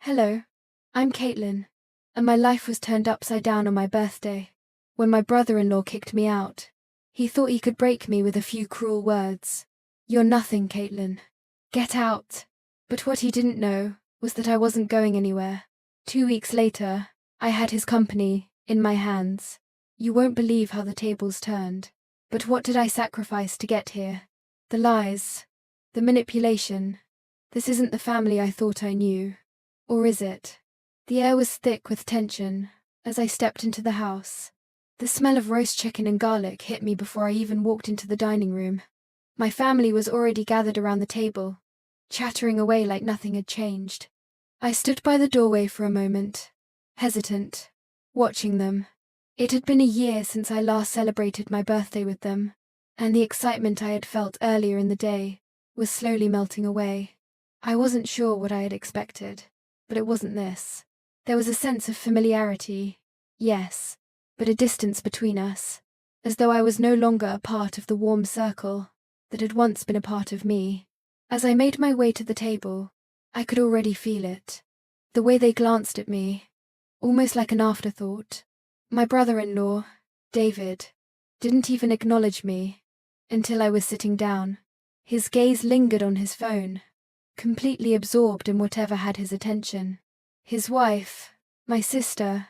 Hello, I'm Caitlin, and my life was turned upside down on my birthday, when my brother-in-law kicked me out. He thought he could break me with a few cruel words. "You're nothing, Caitlin. Get out." But what he didn't know was that I wasn't going anywhere. 2 weeks later, I had his company in my hands. You won't believe how the tables turned. But what did I sacrifice to get here? The lies, the manipulation. This isn't the family I thought I knew. Or is it? The air was thick with tension as I stepped into the house. The smell of roast chicken and garlic hit me before I even walked into the dining room. My family was already gathered around the table, chattering away like nothing had changed. I stood by the doorway for a moment, hesitant, watching them. It had been a year since I last celebrated my birthday with them, and the excitement I had felt earlier in the day was slowly melting away. I wasn't sure what I had expected, but it wasn't this. There was a sense of familiarity, yes, but a distance between us, as though I was no longer a part of the warm circle that had once been a part of me. As I made my way to the table, I could already feel it. The way they glanced at me, almost like an afterthought. My brother-in-law, David, didn't even acknowledge me until I was sitting down. His gaze lingered on his phone, completely absorbed in whatever had his attention. His wife, my sister,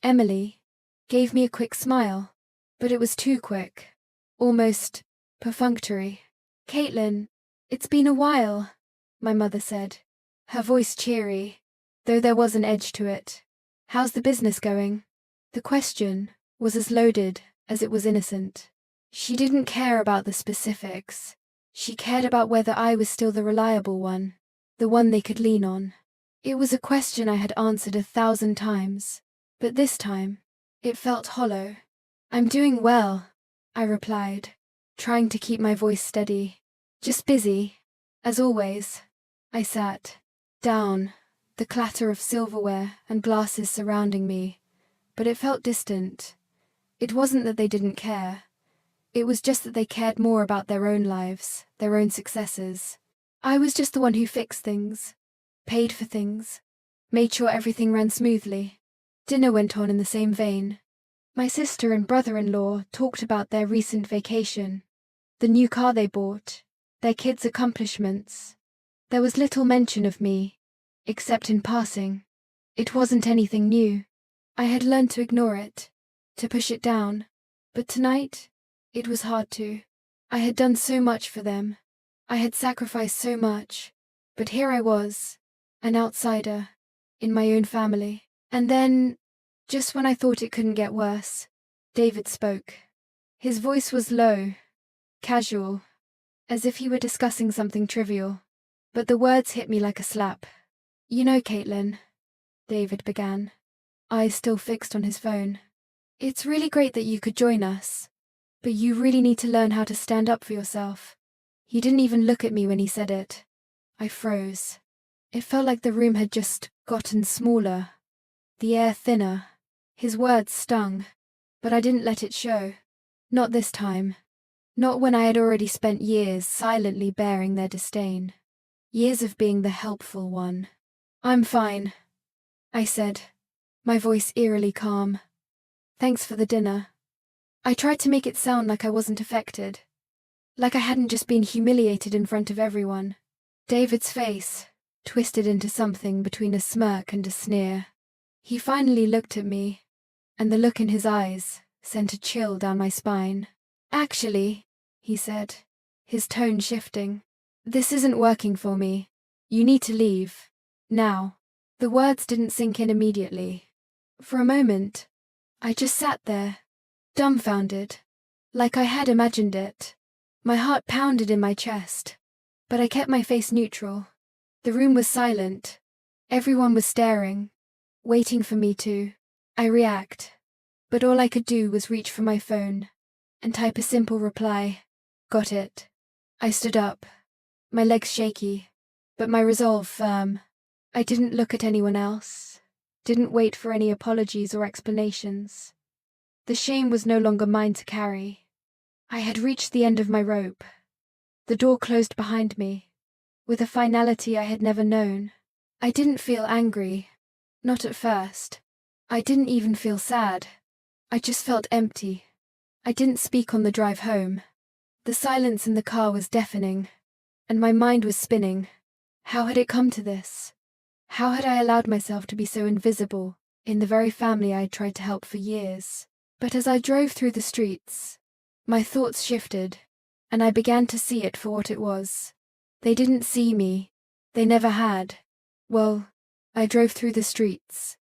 Emily, gave me a quick smile, but it was too quick, almost perfunctory. "Caitlin, it's been a while," my mother said, her voice cheery, though there was an edge to it. "How's the business going?" The question was as loaded as it was innocent. She didn't care about the specifics. She cared about whether I was still the reliable one, the one they could lean on. It was a question I had answered 1,000 times, but this time, it felt hollow. "I'm doing well," I replied, trying to keep my voice steady. "Just busy, as always." I sat down, the clatter of silverware and glasses surrounding me, but it felt distant. It wasn't that they didn't care. It was just that they cared more about their own lives, their own successes. I was just the one who fixed things, paid for things, made sure everything ran smoothly. Dinner went on in the same vein. My sister and brother-in-law talked about their recent vacation, the new car they bought, their kids' accomplishments. There was little mention of me, except in passing. It wasn't anything new. I had learned to ignore it, to push it down, but tonight, it was hard to. I had done so much for them. I had sacrificed so much, but here I was, an outsider, in my own family. And then, just when I thought it couldn't get worse, David spoke. His voice was low, casual, as if he were discussing something trivial, but the words hit me like a slap. "You know, Caitlin," David began, eyes still fixed on his phone, "it's really great that you could join us, but you really need to learn how to stand up for yourself." He didn't even look at me when he said it. I froze. It felt like the room had just gotten smaller, the air thinner. His words stung, but I didn't let it show. Not this time. Not when I had already spent years silently bearing their disdain. Years of being the helpful one. "I'm fine," I said, my voice eerily calm. "Thanks for the dinner." I tried to make it sound like I wasn't affected, like I hadn't just been humiliated in front of everyone. David's face twisted into something between a smirk and a sneer. He finally looked at me, and the look in his eyes sent a chill down my spine. "Actually," he said, his tone shifting, "this isn't working for me. You need to leave. Now." The words didn't sink in immediately. For a moment, I just sat there, dumbfounded, like I had imagined it. My heart pounded in my chest, but I kept my face neutral. The room was silent. Everyone was staring, waiting for me to react. But all I could do was reach for my phone and type a simple reply. "Got it." I stood up, my legs shaky, but my resolve firm. I didn't look at anyone else, didn't wait for any apologies or explanations. The shame was no longer mine to carry. I had reached the end of my rope. The door closed behind me, with a finality I had never known. I didn't feel angry. Not at first. I didn't even feel sad. I just felt empty. I didn't speak on the drive home. The silence in the car was deafening, and my mind was spinning. How had it come to this? How had I allowed myself to be so invisible in the very family I had tried to help for years? But as I drove through the streets, my thoughts shifted, and I began to see it for what it was. They didn't see me. They never had. Well, I drove through the streets.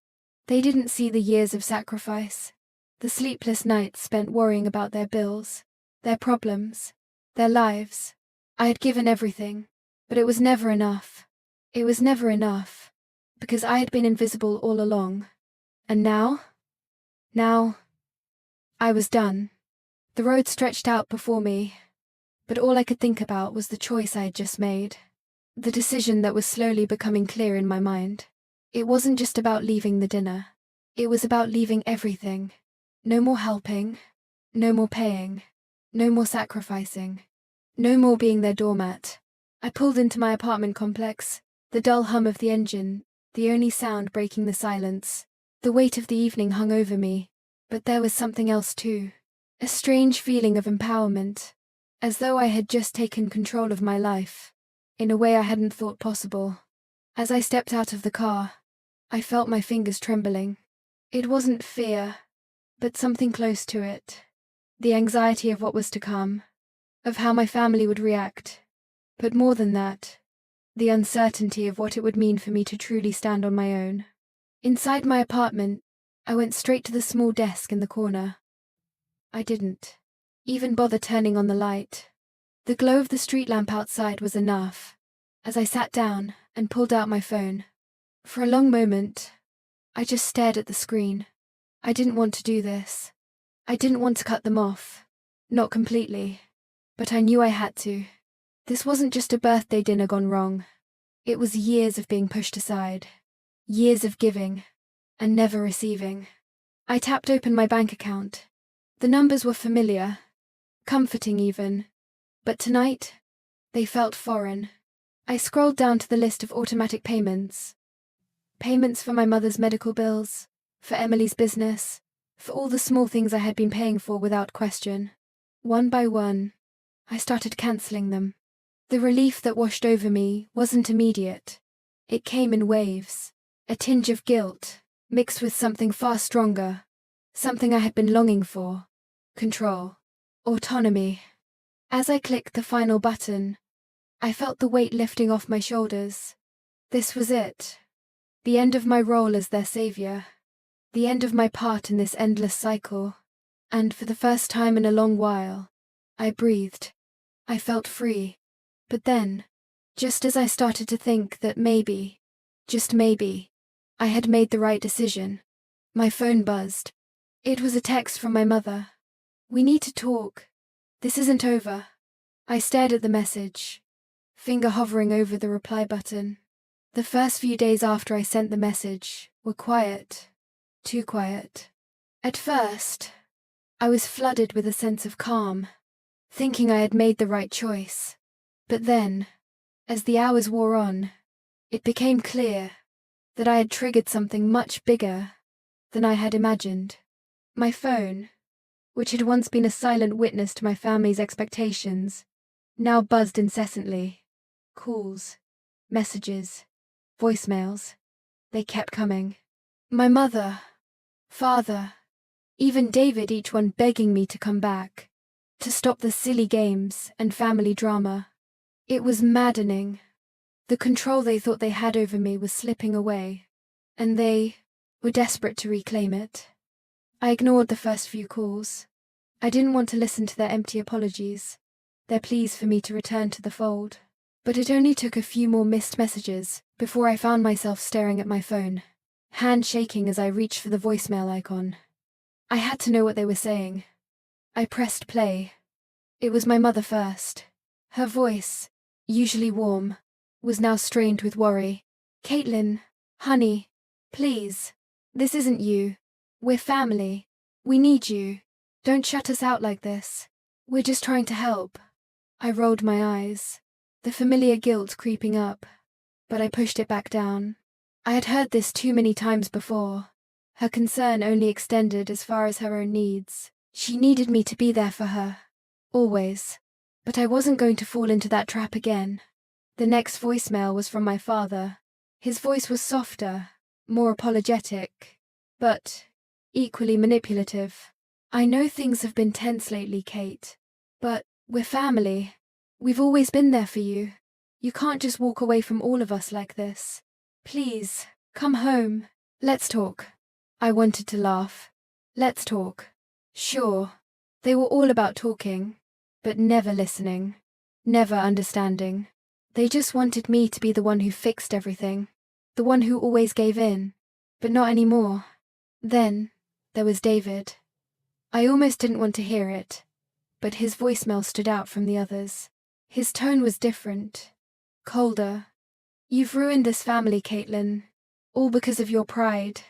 They didn't see the years of sacrifice, the sleepless nights spent worrying about their bills, their problems, their lives. I had given everything, but it was never enough. It was never enough, because I had been invisible all along. And now, I was done. The road stretched out before me, but all I could think about was the choice I had just made. The decision that was slowly becoming clear in my mind. It wasn't just about leaving the dinner. It was about leaving everything. No more helping. No more paying. No more sacrificing. No more being their doormat. I pulled into my apartment complex, the dull hum of the engine, the only sound breaking the silence. The weight of the evening hung over me, but there was something else too. A strange feeling of empowerment, as though I had just taken control of my life, in a way I hadn't thought possible. As I stepped out of the car, I felt my fingers trembling. It wasn't fear, but something close to it. The anxiety of what was to come, of how my family would react. But more than that, the uncertainty of what it would mean for me to truly stand on my own. Inside my apartment, I went straight to the small desk in the corner. I didn't even bother turning on the light. The glow of the street lamp outside was enough. As I sat down and pulled out my phone, for a long moment, I just stared at the screen. I didn't want to do this. I didn't want to cut them off. Not completely. But I knew I had to. This wasn't just a birthday dinner gone wrong. It was years of being pushed aside. Years of giving, and never receiving. I tapped open my bank account. The numbers were familiar, comforting even. But tonight, they felt foreign. I scrolled down to the list of automatic payments. Payments for my mother's medical bills, for Emily's business, for all the small things I had been paying for without question. One by one, I started cancelling them. The relief that washed over me wasn't immediate. It came in waves. A tinge of guilt, mixed with something far stronger. Something I had been longing for. Control. Autonomy. As I clicked the final button, I felt the weight lifting off my shoulders. This was it. The end of my role as their savior. The end of my part in this endless cycle. And for the first time in a long while, I breathed. I felt free. But then, just as I started to think that maybe, just maybe, I had made the right decision, my phone buzzed. It was a text from my mother. "We need to talk. This isn't over." I stared at the message, finger hovering over the reply button. The first few days after I sent the message were quiet. Too quiet. At first, I was flooded with a sense of calm, thinking I had made the right choice. But then, as the hours wore on, it became clear that I had triggered something much bigger than I had imagined. My phone, which had once been a silent witness to my family's expectations, now buzzed incessantly. Calls, messages, voicemails. They kept coming. My mother, father, even David, each one begging me to come back, to stop the silly games and family drama. It was maddening. The control they thought they had over me was slipping away, and they were desperate to reclaim it. I ignored the first few calls. I didn't want to listen to their empty apologies, their pleas for me to return to the fold. But it only took a few more missed messages before I found myself staring at my phone, hand shaking as I reached for the voicemail icon. I had to know what they were saying. I pressed play. It was my mother first. Her voice, usually warm, was now strained with worry. "Caitlin, honey, please. This isn't you. We're family. We need you. Don't shut us out like this. We're just trying to help." I rolled my eyes, the familiar guilt creeping up, but I pushed it back down. I had heard this too many times before. Her concern only extended as far as her own needs. She needed me to be there for her. Always. But I wasn't going to fall into that trap again. The next voicemail was from my father. His voice was softer, more apologetic, but equally manipulative. I know things have been tense lately, Kate, but we're family. We've always been there for you. You can't just walk away from all of us like this. Please, come home. Let's talk. I wanted to laugh. Let's talk. Sure. They were all about talking, but never listening, never understanding. They just wanted me to be the one who fixed everything, the one who always gave in, but not anymore. Then, there was David. I almost didn't want to hear it, but his voicemail stood out from the others. His tone was different, colder. You've ruined this family, Caitlin, all because of your pride.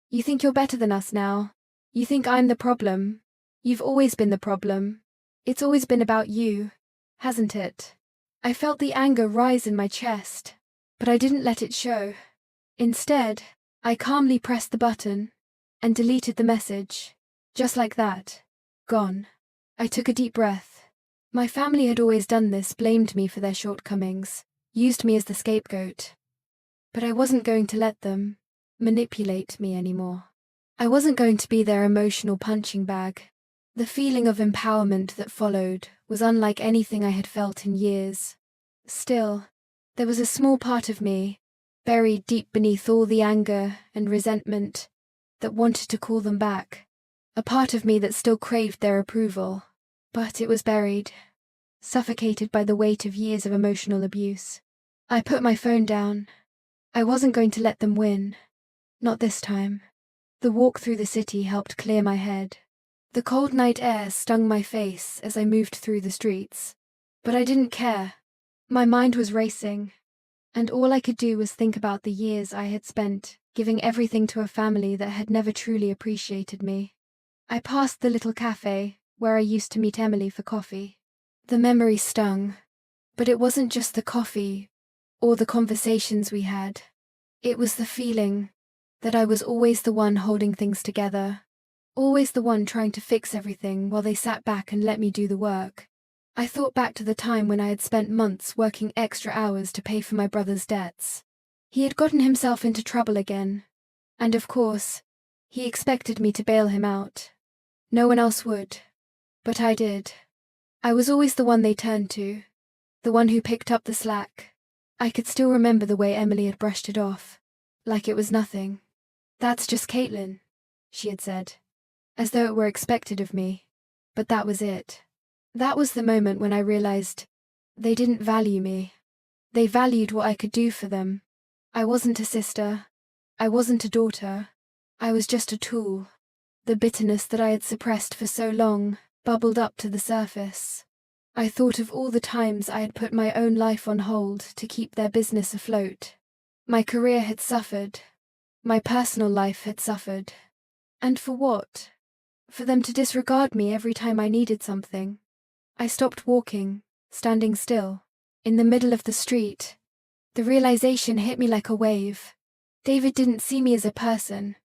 You think you're better than us now. You think I'm the problem. You've always been the problem. It's always been about you, hasn't it? I felt the anger rise in my chest, but I didn't let it show. Instead, I calmly pressed the button and deleted the message. Just like that. Gone. I took a deep breath. My family had always done this, blamed me for their shortcomings, used me as the scapegoat. But I wasn't going to let them manipulate me anymore. I wasn't going to be their emotional punching bag. The feeling of empowerment that followed was unlike anything I had felt in years. Still, there was a small part of me, buried deep beneath all the anger and resentment, that wanted to call them back. A part of me that still craved their approval. But it was buried, suffocated by the weight of years of emotional abuse. I put my phone down. I wasn't going to let them win. Not this time. The walk through the city helped clear my head. The cold night air stung my face as I moved through the streets. But I didn't care. My mind was racing, and all I could do was think about the years I had spent giving everything to a family that had never truly appreciated me. I passed the little cafe where I used to meet Emily for coffee. The memory stung, but it wasn't just the coffee or the conversations we had. It was the feeling that I was always the one holding things together. Always the one trying to fix everything while they sat back and let me do the work. I thought back to the time when I had spent months working extra hours to pay for my brother's debts. He had gotten himself into trouble again, and of course, he expected me to bail him out. No one else would, but I did. I was always the one they turned to, the one who picked up the slack. I could still remember the way Emily had brushed it off, like it was nothing. "That's just Caitlin," she had said, as though it were expected of me. But that was it. That was the moment when I realized they didn't value me. They valued what I could do for them. I wasn't a sister. I wasn't a daughter. I was just a tool. The bitterness that I had suppressed for so long bubbled up to the surface. I thought of all the times I had put my own life on hold to keep their business afloat. My career had suffered. My personal life had suffered. And for what? For them to disregard me every time I needed something. I stopped walking, standing still, in the middle of the street. The realization hit me like a wave. David didn't see me as a person.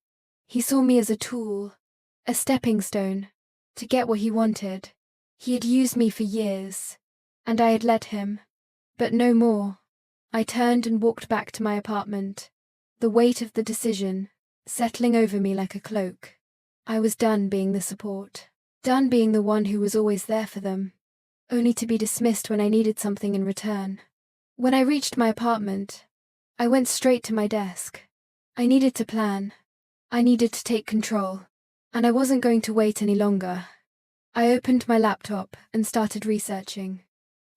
He saw me as a tool, a stepping stone, to get what he wanted. He had used me for years, and I had let him. But no more. I turned and walked back to my apartment, the weight of the decision settling over me like a cloak. I was done being the support, done being the one who was always there for them, only to be dismissed when I needed something in return. When I reached my apartment, I went straight to my desk. I needed to plan. I needed to take control, and I wasn't going to wait any longer. I opened my laptop and started researching.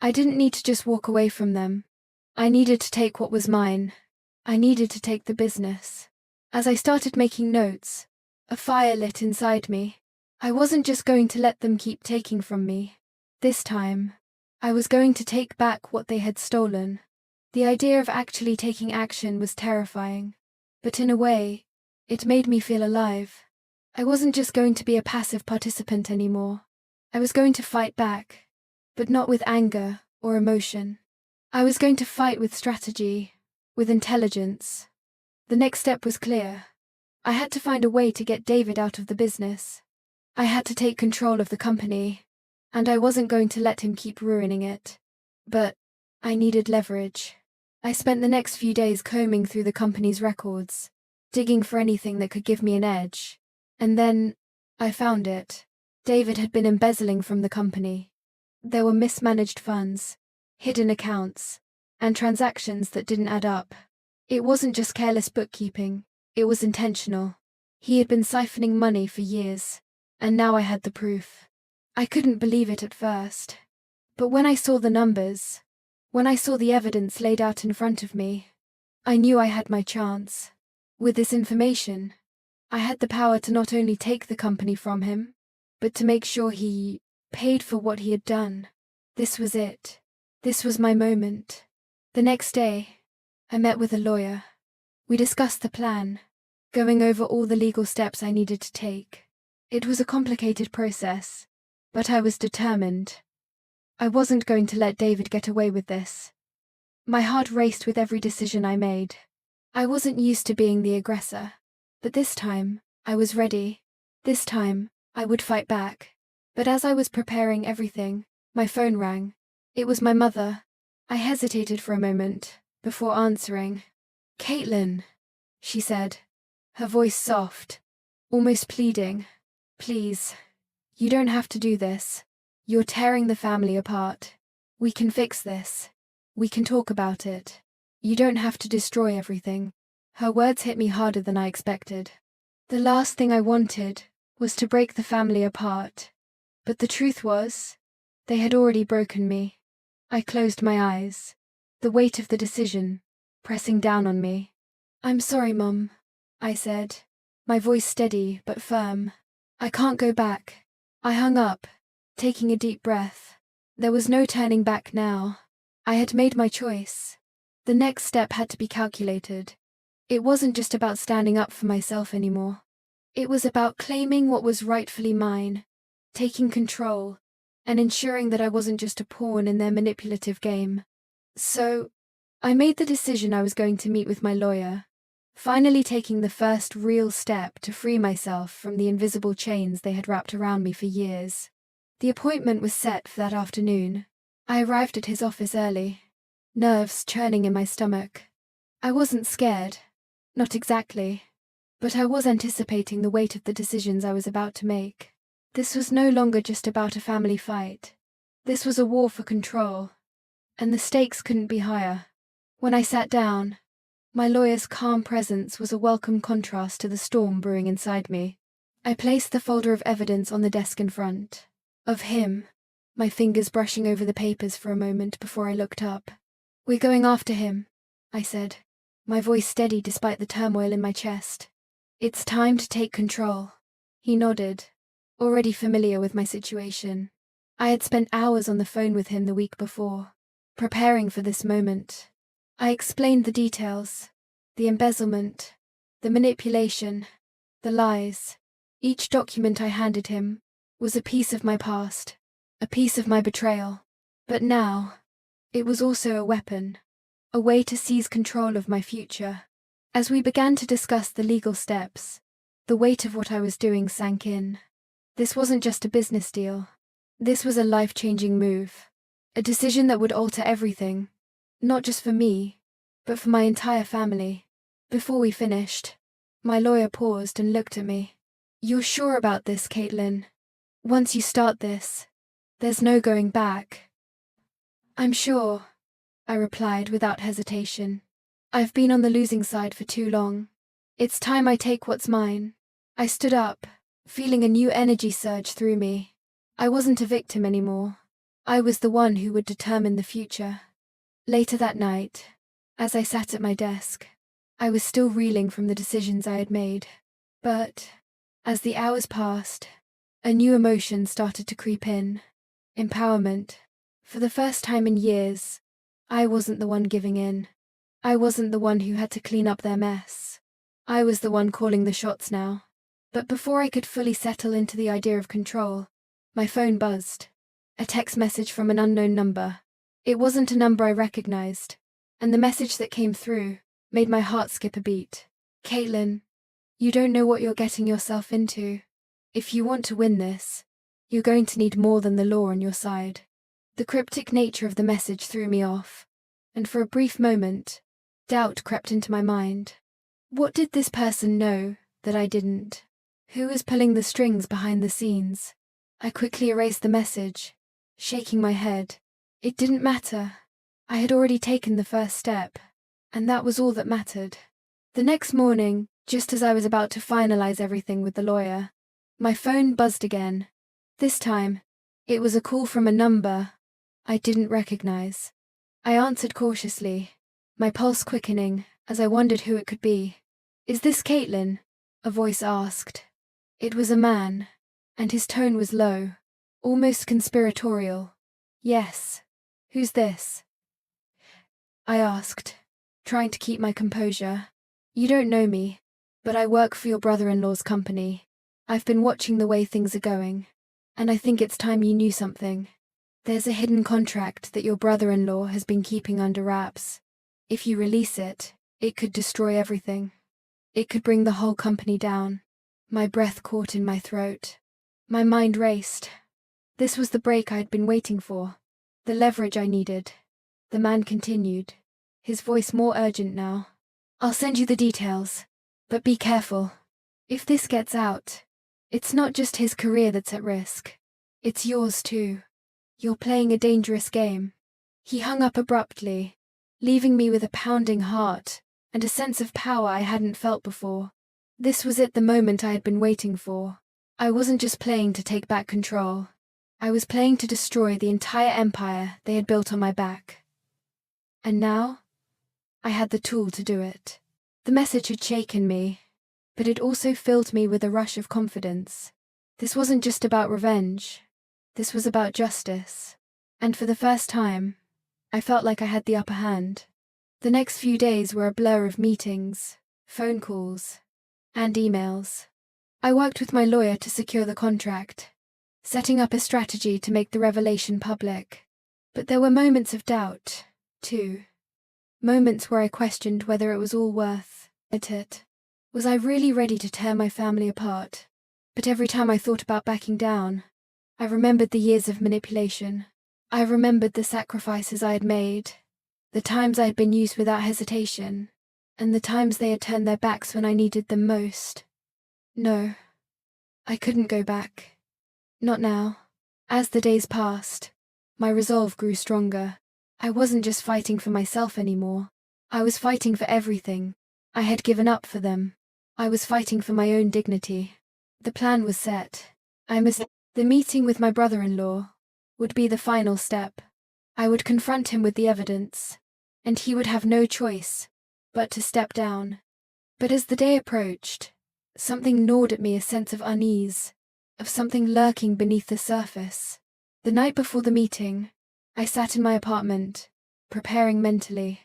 I didn't need to just walk away from them. I needed to take what was mine. I needed to take the business. As I started making notes, a fire lit inside me. I wasn't just going to let them keep taking from me. This time, I was going to take back what they had stolen. The idea of actually taking action was terrifying, but in a way, it made me feel alive. I wasn't just going to be a passive participant anymore. I was going to fight back, but not with anger or emotion. I was going to fight with strategy, with intelligence. The next step was clear. I had to find a way to get David out of the business. I had to take control of the company, and I wasn't going to let him keep ruining it. But I needed leverage. I spent the next few days combing through the company's records, digging for anything that could give me an edge. And then I found it. David had been embezzling from the company. There were mismanaged funds, hidden accounts, and transactions that didn't add up. It wasn't just careless bookkeeping, it was intentional. He had been siphoning money for years, and now I had the proof. I couldn't believe it at first. But when I saw the numbers, when I saw the evidence laid out in front of me, I knew I had my chance. With this information, I had the power to not only take the company from him, but to make sure he paid for what he had done. This was it. This was my moment. The next day, I met with a lawyer. We discussed the plan, going over all the legal steps I needed to take. It was a complicated process, but I was determined. I wasn't going to let David get away with this. My heart raced with every decision I made. I wasn't used to being the aggressor, but this time, I was ready. This time, I would fight back. But as I was preparing everything, my phone rang. It was my mother. I hesitated for a moment, before answering. "Caitlin," she said, her voice soft, almost pleading. "Please, you don't have to do this. You're tearing the family apart. We can fix this. We can talk about it. You don't have to destroy everything." Her words hit me harder than I expected. The last thing I wanted was to break the family apart. But the truth was, they had already broken me. I closed my eyes, the weight of the decision pressing down on me. "I'm sorry, Mum," I said, my voice steady but firm. "I can't go back." I hung up, taking a deep breath. There was no turning back now. I had made my choice. The next step had to be calculated. It wasn't just about standing up for myself anymore. It was about claiming what was rightfully mine, taking control, and ensuring that I wasn't just a pawn in their manipulative game. So, I made the decision I was going to meet with my lawyer, finally taking the first real step to free myself from the invisible chains they had wrapped around me for years. The appointment was set for that afternoon. I arrived at his office early, nerves churning in my stomach. I wasn't scared, not exactly, but I was anticipating the weight of the decisions I was about to make. This was no longer just about a family fight. This was a war for control, and the stakes couldn't be higher. When I sat down, my lawyer's calm presence was a welcome contrast to the storm brewing inside me. I placed the folder of evidence on the desk in front of him, my fingers brushing over the papers for a moment before I looked up. "We're going after him," I said, my voice steady despite the turmoil in my chest. "It's time to take control." He nodded, already familiar with my situation. I had spent hours on the phone with him the week before, preparing for this moment. I explained the details, the embezzlement, the manipulation, the lies. Each document I handed him was a piece of my past, a piece of my betrayal. But now, it was also a weapon, a way to seize control of my future. As we began to discuss the legal steps, the weight of what I was doing sank in. This wasn't just a business deal. This was a life-changing move, a decision that would alter everything. Not just for me, but for my entire family. Before we finished, my lawyer paused and looked at me. "You're sure about this, Caitlin? Once you start this, there's no going back." "I'm sure," I replied without hesitation. "I've been on the losing side for too long. It's time I take what's mine." I stood up, feeling a new energy surge through me. I wasn't a victim anymore. I was the one who would determine the future. Later that night, as I sat at my desk, I was still reeling from the decisions I had made. But, as the hours passed, a new emotion started to creep in. Empowerment. For the first time in years, I wasn't the one giving in. I wasn't the one who had to clean up their mess. I was the one calling the shots now. But before I could fully settle into the idea of control, my phone buzzed. A text message from an unknown number. It wasn't a number I recognized, and the message that came through made my heart skip a beat. Caitlin, you don't know what you're getting yourself into. If you want to win this, you're going to need more than the law on your side. The cryptic nature of the message threw me off, and for a brief moment, doubt crept into my mind. What did this person know that I didn't? Who was pulling the strings behind the scenes? I quickly erased the message, shaking my head. It didn't matter. I had already taken the first step, and that was all that mattered. The next morning, just as I was about to finalize everything with the lawyer, my phone buzzed again. This time, it was a call from a number I didn't recognize. I answered cautiously, my pulse quickening as I wondered who it could be. "Is this Caitlin?" a voice asked. It was a man, and his tone was low, almost conspiratorial. "Yes. Who's this?" I asked, trying to keep my composure. "You don't know me, but I work for your brother-in-law's company. I've been watching the way things are going, and I think it's time you knew something. There's a hidden contract that your brother-in-law has been keeping under wraps. If you release it, it could destroy everything. It could bring the whole company down." My breath caught in my throat. My mind raced. This was the break I had been waiting for, the leverage I needed. The man continued, his voice more urgent now. "I'll send you the details, but be careful. If this gets out, it's not just his career that's at risk. It's yours too. You're playing a dangerous game." He hung up abruptly, leaving me with a pounding heart and a sense of power I hadn't felt before. This was it, the moment I had been waiting for. I wasn't just playing to take back control. I was playing to destroy the entire empire they had built on my back. And now, I had the tool to do it. The message had shaken me, but it also filled me with a rush of confidence. This wasn't just about revenge. This was about justice. And for the first time, I felt like I had the upper hand. The next few days were a blur of meetings, phone calls, and emails. I worked with my lawyer to secure the contract, setting up a strategy to make the revelation public. But there were moments of doubt, too. Moments where I questioned whether it was all worth it. Was I really ready to tear my family apart? But every time I thought about backing down, I remembered the years of manipulation. I remembered the sacrifices I had made, the times I had been used without hesitation, and the times they had turned their backs when I needed them most. No, I couldn't go back. Not now. As the days passed, my resolve grew stronger. I wasn't just fighting for myself anymore. I was fighting for everything. I had given up for them. I was fighting for my own dignity. The plan was set. The meeting with my brother-in-law would be the final step. I would confront him with the evidence, and he would have no choice but to step down. But as the day approached, something gnawed at me, a sense of unease, of something lurking beneath the surface. The night before the meeting, I sat in my apartment, preparing mentally.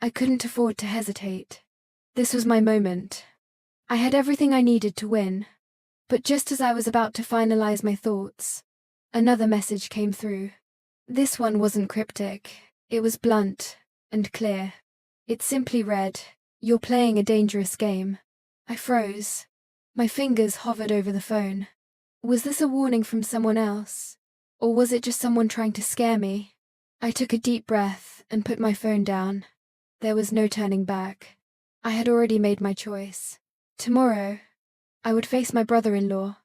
I couldn't afford to hesitate. This was my moment. I had everything I needed to win. But just as I was about to finalize my thoughts, another message came through. This one wasn't cryptic. It was blunt and clear. It simply read, "You're playing a dangerous game." I froze. My fingers hovered over the phone. Was this a warning from someone else? Or was it just someone trying to scare me? I took a deep breath and put my phone down. There was no turning back. I had already made my choice. Tomorrow, I would face my brother-in-law,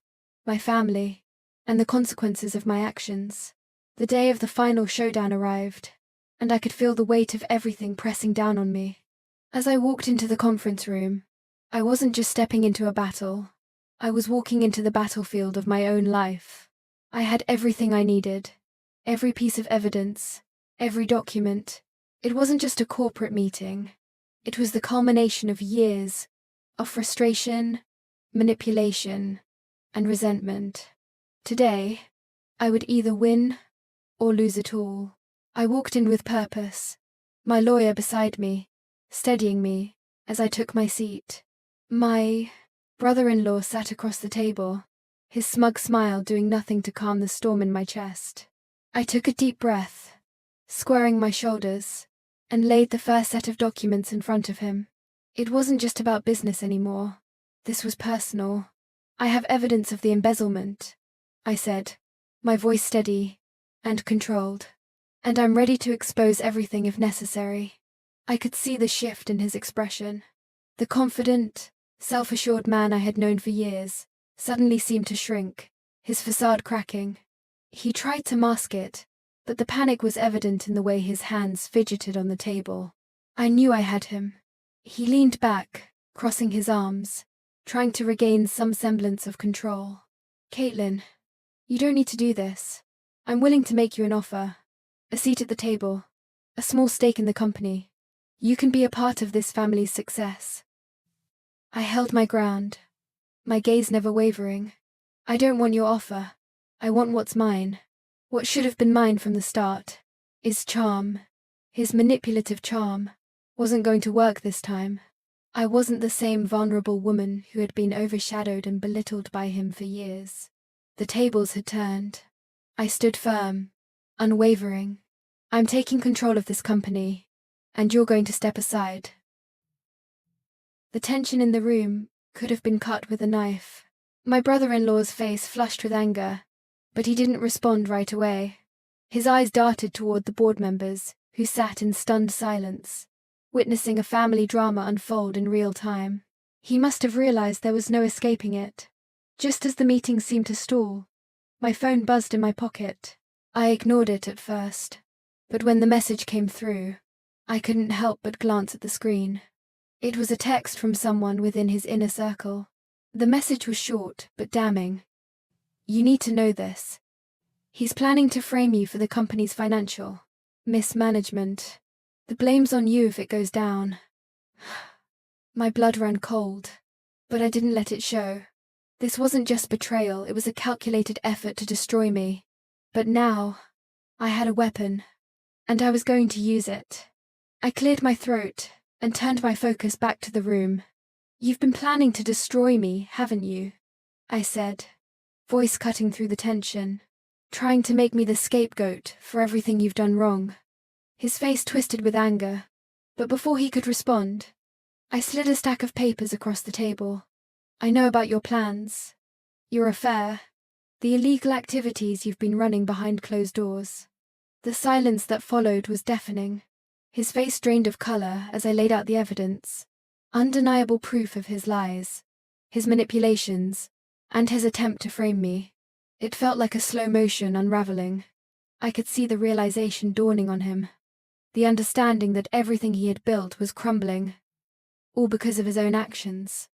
my family, and the consequences of my actions. The day of the final showdown arrived, and I could feel the weight of everything pressing down on me. As I walked into the conference room, I wasn't just stepping into a battle. I was walking into the battlefield of my own life. I had everything I needed, every piece of evidence, every document. It wasn't just a corporate meeting. It was the culmination of years of frustration, manipulation, and resentment. Today, I would either win or lose it all. I walked in with purpose, my lawyer beside me, steadying me as I took my seat. My brother-in-law sat across the table, his smug smile doing nothing to calm the storm in my chest. I took a deep breath, squaring my shoulders, and laid the first set of documents in front of him. It wasn't just about business anymore. This was personal. I have evidence of the embezzlement, I said, my voice steady and controlled. And I'm ready to expose everything if necessary. I could see the shift in his expression. The confident, self-assured man I had known for years suddenly seemed to shrink, his facade cracking. He tried to mask it, but the panic was evident in the way his hands fidgeted on the table. I knew I had him. He leaned back, crossing his arms, trying to regain some semblance of control. Caitlin, you don't need to do this. I'm willing to make you an offer. A seat at the table. A small stake in the company. You can be a part of this family's success. I held my ground, my gaze never wavering. I don't want your offer. I want what's mine. What should have been mine from the start. His charm, his manipulative charm, wasn't going to work this time. I wasn't the same vulnerable woman who had been overshadowed and belittled by him for years. The tables had turned. I stood firm, unwavering. I'm taking control of this company, and you're going to step aside. The tension in the room could have been cut with a knife. My brother-in-law's face flushed with anger, but he didn't respond right away. His eyes darted toward the board members, who sat in stunned silence, witnessing a family drama unfold in real time. He must have realized there was no escaping it. Just as the meeting seemed to stall, my phone buzzed in my pocket. I ignored it at first, but when the message came through, I couldn't help but glance at the screen. It was a text from someone within his inner circle. The message was short, but damning. You need to know this. He's planning to frame you for the company's financial mismanagement. The blame's on you if it goes down. My blood ran cold, but I didn't let it show. This wasn't just betrayal, it was a calculated effort to destroy me. But now, I had a weapon, and I was going to use it. I cleared my throat and turned my focus back to the room. You've been planning to destroy me, haven't you? I said, voice cutting through the tension, trying to make me the scapegoat for everything you've done wrong. His face twisted with anger, but before he could respond, I slid a stack of papers across the table. I know about your plans, your affair, the illegal activities you've been running behind closed doors. The silence that followed was deafening. His face drained of color as I laid out the evidence. Undeniable proof of his lies, his manipulations, and his attempt to frame me. It felt like a slow motion unraveling. I could see the realization dawning on him. The understanding that everything he had built was crumbling. All because of his own actions.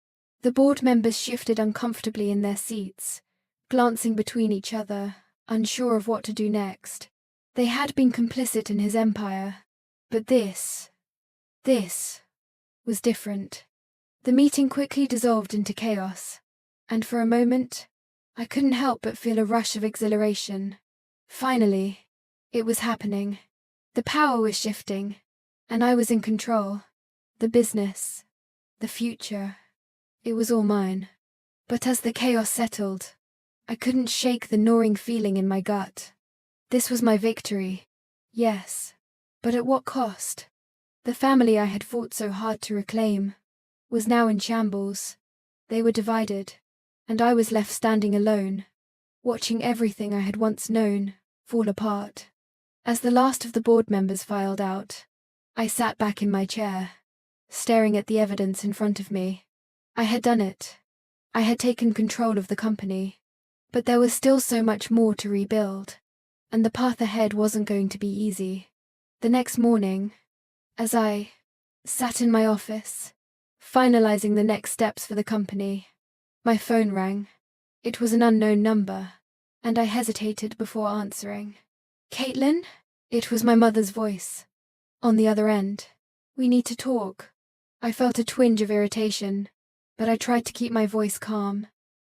The board members shifted uncomfortably in their seats, glancing between each other, unsure of what to do next. They had been complicit in his empire, but this was different. The meeting quickly dissolved into chaos, and for a moment, I couldn't help but feel a rush of exhilaration. Finally, it was happening. The power was shifting, and I was in control. The business, the future, it was all mine. But as the chaos settled, I couldn't shake the gnawing feeling in my gut. This was my victory, yes, but at what cost? The family I had fought so hard to reclaim was now in shambles. They were divided, and I was left standing alone, watching everything I had once known fall apart. As the last of the board members filed out, I sat back in my chair, staring at the evidence in front of me. I had done it. I had taken control of the company, but there was still so much more to rebuild, and the path ahead wasn't going to be easy. The next morning, as I sat in my office, finalizing the next steps for the company, my phone rang. It was an unknown number, and I hesitated before answering. Caitlin? It was my mother's voice. On the other end. We need to talk. I felt a twinge of irritation, but I tried to keep my voice calm.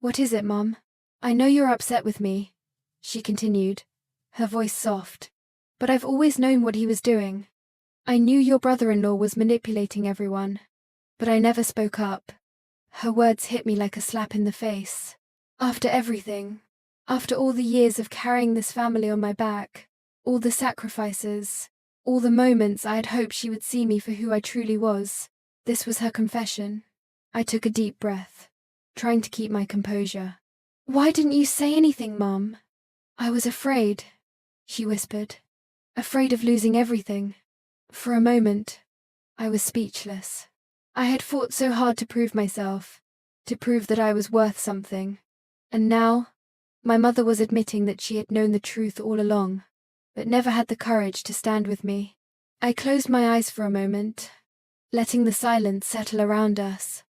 What is it, Mum? I know you're upset with me, she continued, her voice soft. But I've always known what he was doing. I knew your brother-in-law was manipulating everyone, but I never spoke up. Her words hit me like a slap in the face. After everything, after all the years of carrying this family on my back, all the sacrifices, all the moments I had hoped she would see me for who I truly was, This was her confession. I took a deep breath, trying to keep my composure. "Why didn't you say anything, Mum?" "I was afraid," she whispered. "Afraid of losing everything." For a moment, I was speechless. I had fought so hard to prove myself, to prove that I was worth something. And now, my mother was admitting that she had known the truth all along, but never had the courage to stand with me. I closed my eyes for a moment, letting the silence settle around us.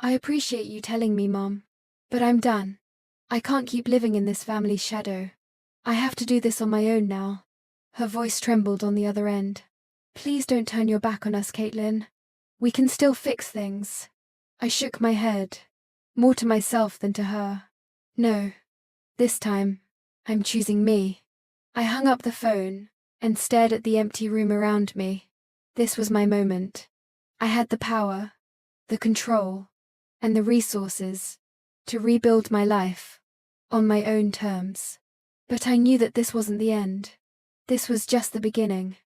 "I appreciate you telling me, Mom, but I'm done. I can't keep living in this family's shadow. I have to do this on my own now." Her voice trembled on the other end. "Please don't turn your back on us, Caitlin. We can still fix things." I shook my head, more to myself than to her. "No. This time, I'm choosing me." I hung up the phone and stared at the empty room around me. This was my moment. I had the power, the control, and the resources to rebuild my life on my own terms. But I knew that this wasn't the end. This was just the beginning.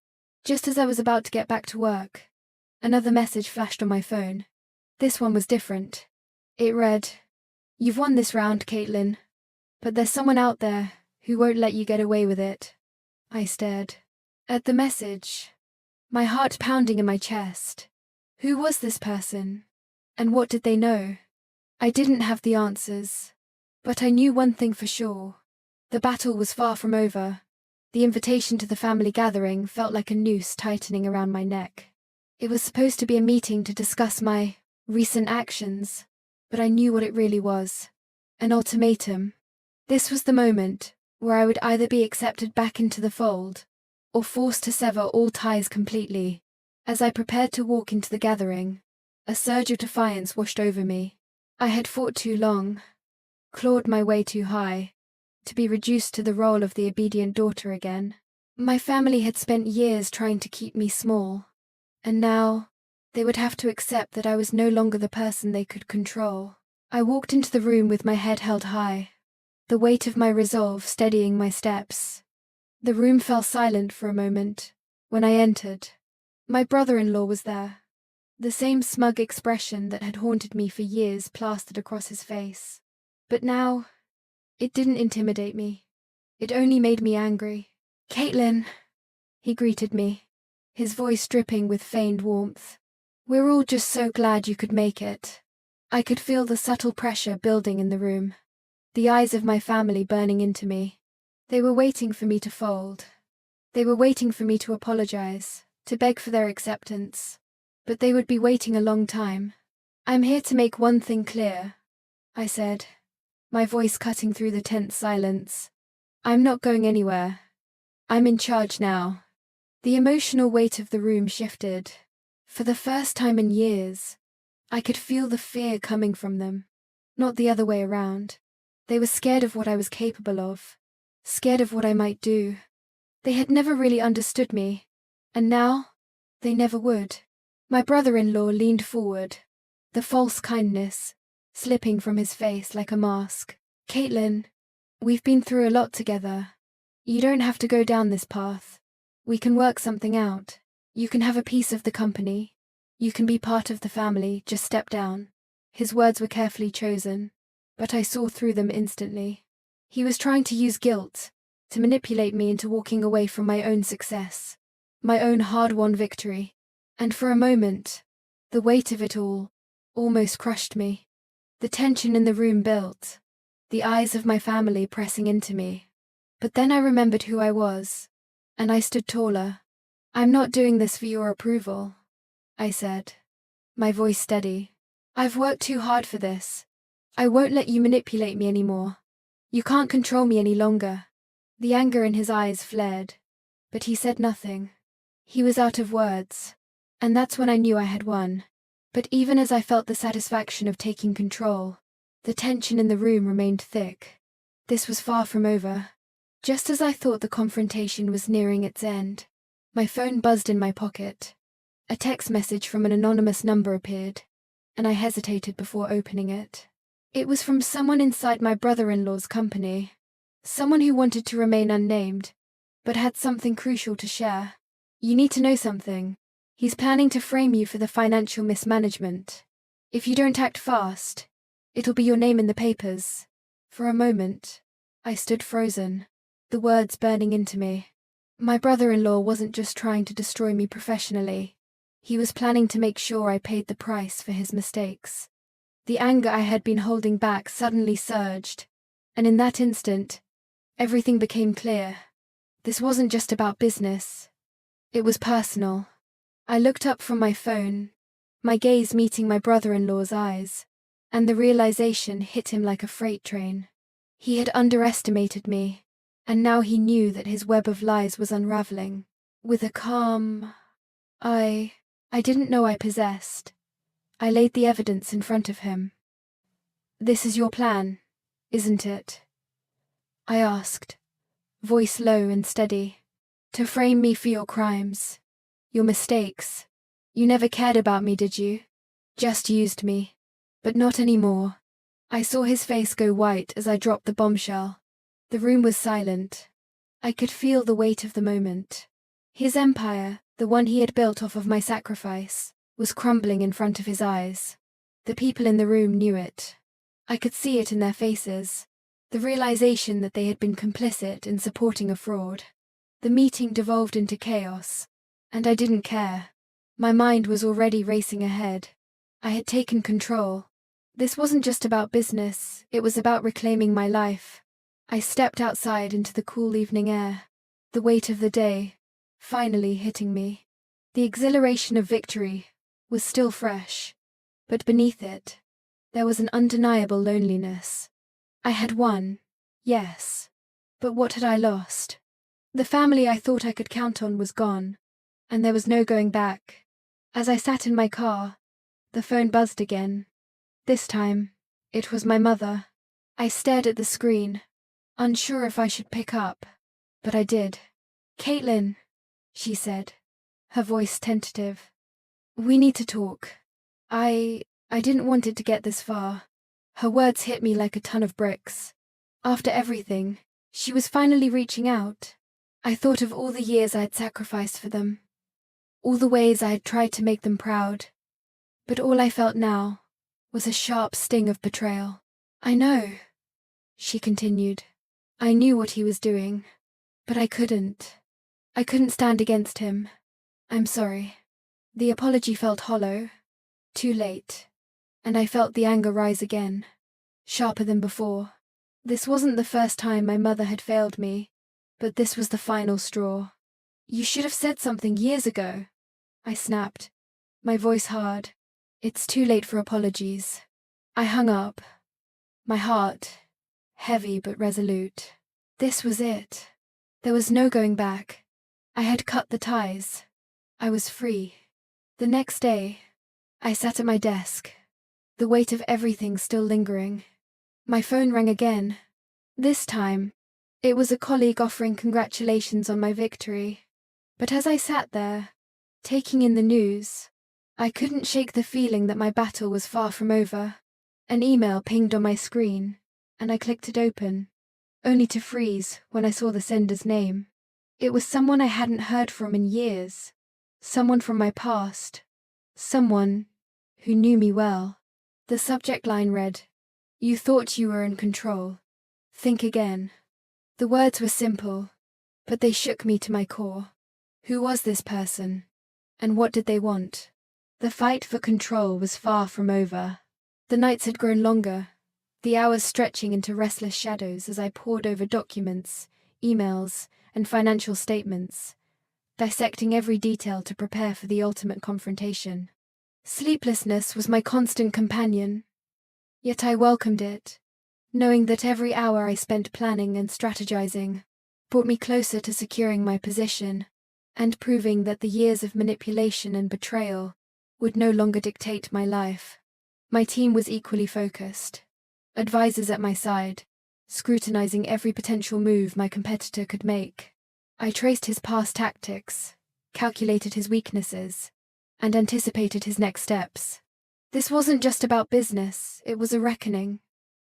Just as I was about to get back to work, another message flashed on my phone. This one was different. It read, "You've won this round, Caitlin, but there's someone out there who won't let you get away with it." I stared at the message, my heart pounding in my chest. Who was this person? And what did they know? I didn't have the answers, but I knew one thing for sure. The battle was far from over. The invitation to the family gathering felt like a noose tightening around my neck. It was supposed to be a meeting to discuss my recent actions, but I knew what it really was. An ultimatum. This was the moment where I would either be accepted back into the fold, or forced to sever all ties completely. As I prepared to walk into the gathering, a surge of defiance washed over me. I had fought too long, clawed my way too high, to be reduced to the role of the obedient daughter again. My family had spent years trying to keep me small, and now they would have to accept that I was no longer the person they could control. I walked into the room with my head held high, the weight of my resolve steadying my steps. The room fell silent for a moment. When I entered, my brother-in-law was there, the same smug expression that had haunted me for years plastered across his face. But now, it didn't intimidate me. It only made me angry. "Caitlin," he greeted me, his voice dripping with feigned warmth. "We're all just so glad you could make it." I could feel the subtle pressure building in the room, the eyes of my family burning into me. They were waiting for me to fold. They were waiting for me to apologize, to beg for their acceptance. But they would be waiting a long time. "I'm here to make one thing clear," I said, my voice cutting through the tense silence. "I'm not going anywhere. I'm in charge now." The emotional weight of the room shifted. For the first time in years, I could feel the fear coming from them, not the other way around. They were scared of what I was capable of, scared of what I might do. They had never really understood me, and now, they never would. My brother-in-law leaned forward, the false kindness slipping from his face like a mask. "Caitlin, we've been through a lot together. You don't have to go down this path. We can work something out. You can have a piece of the company. You can be part of the family, just step down." His words were carefully chosen, but I saw through them instantly. He was trying to use guilt to manipulate me into walking away from my own success, my own hard-won victory. And for a moment, the weight of it all almost crushed me. The tension in the room built, the eyes of my family pressing into me. But then I remembered who I was, and I stood taller. "I'm not doing this for your approval," I said, my voice steady. "I've worked too hard for this. I won't let you manipulate me anymore. You can't control me any longer." The anger in his eyes flared, but he said nothing. He was out of words, and that's when I knew I had won. But even as I felt the satisfaction of taking control, the tension in the room remained thick. This was far from over. Just as I thought the confrontation was nearing its end, my phone buzzed in my pocket. A text message from an anonymous number appeared, and I hesitated before opening it. It was from someone inside my brother-in-law's company, someone who wanted to remain unnamed, but had something crucial to share. "You need to know something," He's planning to frame you for the financial mismanagement. If you don't act fast, it'll be your name in the papers." For a moment, I stood frozen, the words burning into me. My brother-in-law wasn't just trying to destroy me professionally. He was planning to make sure I paid the price for his mistakes. The anger I had been holding back suddenly surged, and in that instant, everything became clear. This wasn't just about business. It was personal. I looked up from my phone, my gaze meeting my brother-in-law's eyes, and the realization hit him like a freight train. He had underestimated me, and now he knew that his web of lies was unraveling. With a calm I didn't know I possessed, I laid the evidence in front of him. "This is your plan, isn't it?" I asked, voice low and steady. "To frame me for your crimes, your mistakes. You never cared about me, did you? Just used me. But not anymore." I saw his face go white as I dropped the bombshell. The room was silent. I could feel the weight of the moment. His empire, the one he had built off of my sacrifice, was crumbling in front of his eyes. The people in the room knew it. I could see it in their faces, the realization that they had been complicit in supporting a fraud. The meeting devolved into chaos, and I didn't care. My mind was already racing ahead. I had taken control. This wasn't just about business, it was about reclaiming my life. I stepped outside into the cool evening air, the weight of the day finally hitting me. The exhilaration of victory was still fresh, but beneath it, there was an undeniable loneliness. I had won, yes, but what had I lost? The family I thought I could count on was gone, and there was no going back. As I sat in my car, the phone buzzed again. This time, it was my mother. I stared at the screen, unsure if I should pick up, but I did. "Caitlin," she said, her voice tentative. "We need to talk. I didn't want it to get this far." Her words hit me like a ton of bricks. After everything, she was finally reaching out. I thought of all the years I had sacrificed for them, all the ways I had tried to make them proud. But all I felt now was a sharp sting of betrayal. "I know," she continued. "I knew what he was doing, but I couldn't. I couldn't stand against him. I'm sorry." The apology felt hollow, too late, and I felt the anger rise again, sharper than before. This wasn't the first time my mother had failed me, but this was the final straw. "You should have said something years ago," I snapped, my voice hard. "It's too late for apologies." I hung up, my heart heavy but resolute. This was it. There was no going back. I had cut the ties. I was free. The next day, I sat at my desk, the weight of everything still lingering. My phone rang again. This time, it was a colleague offering congratulations on my victory. But as I sat there, taking in the news, I couldn't shake the feeling that my battle was far from over. An email pinged on my screen, and I clicked it open, only to freeze when I saw the sender's name. It was someone I hadn't heard from in years, someone from my past, someone who knew me well. The subject line read, "You thought you were in control. Think again." The words were simple, but they shook me to my core. Who was this person? And what did they want? The fight for control was far from over. The nights had grown longer, the hours stretching into restless shadows as I pored over documents, emails, and financial statements, dissecting every detail to prepare for the ultimate confrontation. Sleeplessness was my constant companion, yet I welcomed it, knowing that every hour I spent planning and strategizing brought me closer to securing my position and proving that the years of manipulation and betrayal would no longer dictate my life. My team was equally focused, advisors at my side, scrutinizing every potential move my competitor could make. I traced his past tactics, calculated his weaknesses, and anticipated his next steps. This wasn't just about business, it was a reckoning.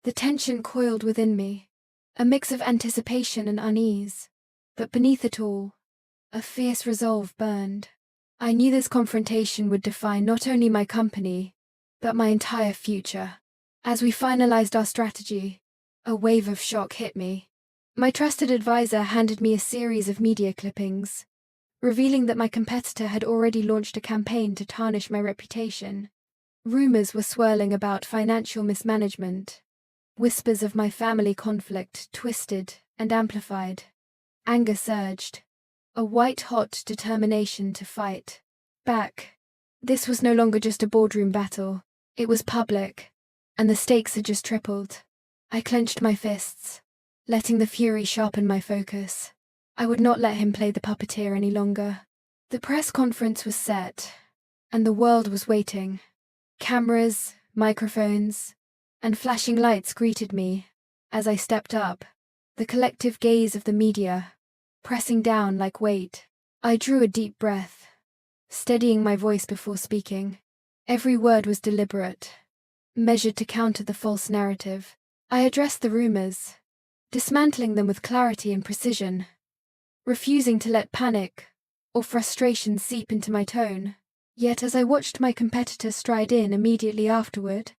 The tension coiled within me, a mix of anticipation and unease, but beneath it all, a fierce resolve burned. I knew this confrontation would define not only my company, but my entire future. As we finalized our strategy, a wave of shock hit me. My trusted advisor handed me a series of media clippings, revealing that my competitor had already launched a campaign to tarnish my reputation. Rumors were swirling about financial mismanagement. Whispers of my family conflict twisted and amplified. Anger surged. A white-hot determination to fight back. This was no longer just a boardroom battle. It was public, and the stakes had just tripled. I clenched my fists, letting the fury sharpen my focus. I would not let him play the puppeteer any longer. The press conference was set, and the world was waiting. Cameras, microphones, and flashing lights greeted me as I stepped up, the collective gaze of the media pressing down like weight. I drew a deep breath, steadying my voice before speaking. Every word was deliberate, measured to counter the false narrative. I addressed the rumors, dismantling them with clarity and precision, refusing to let panic or frustration seep into my tone. Yet as I watched my competitor stride in immediately afterward,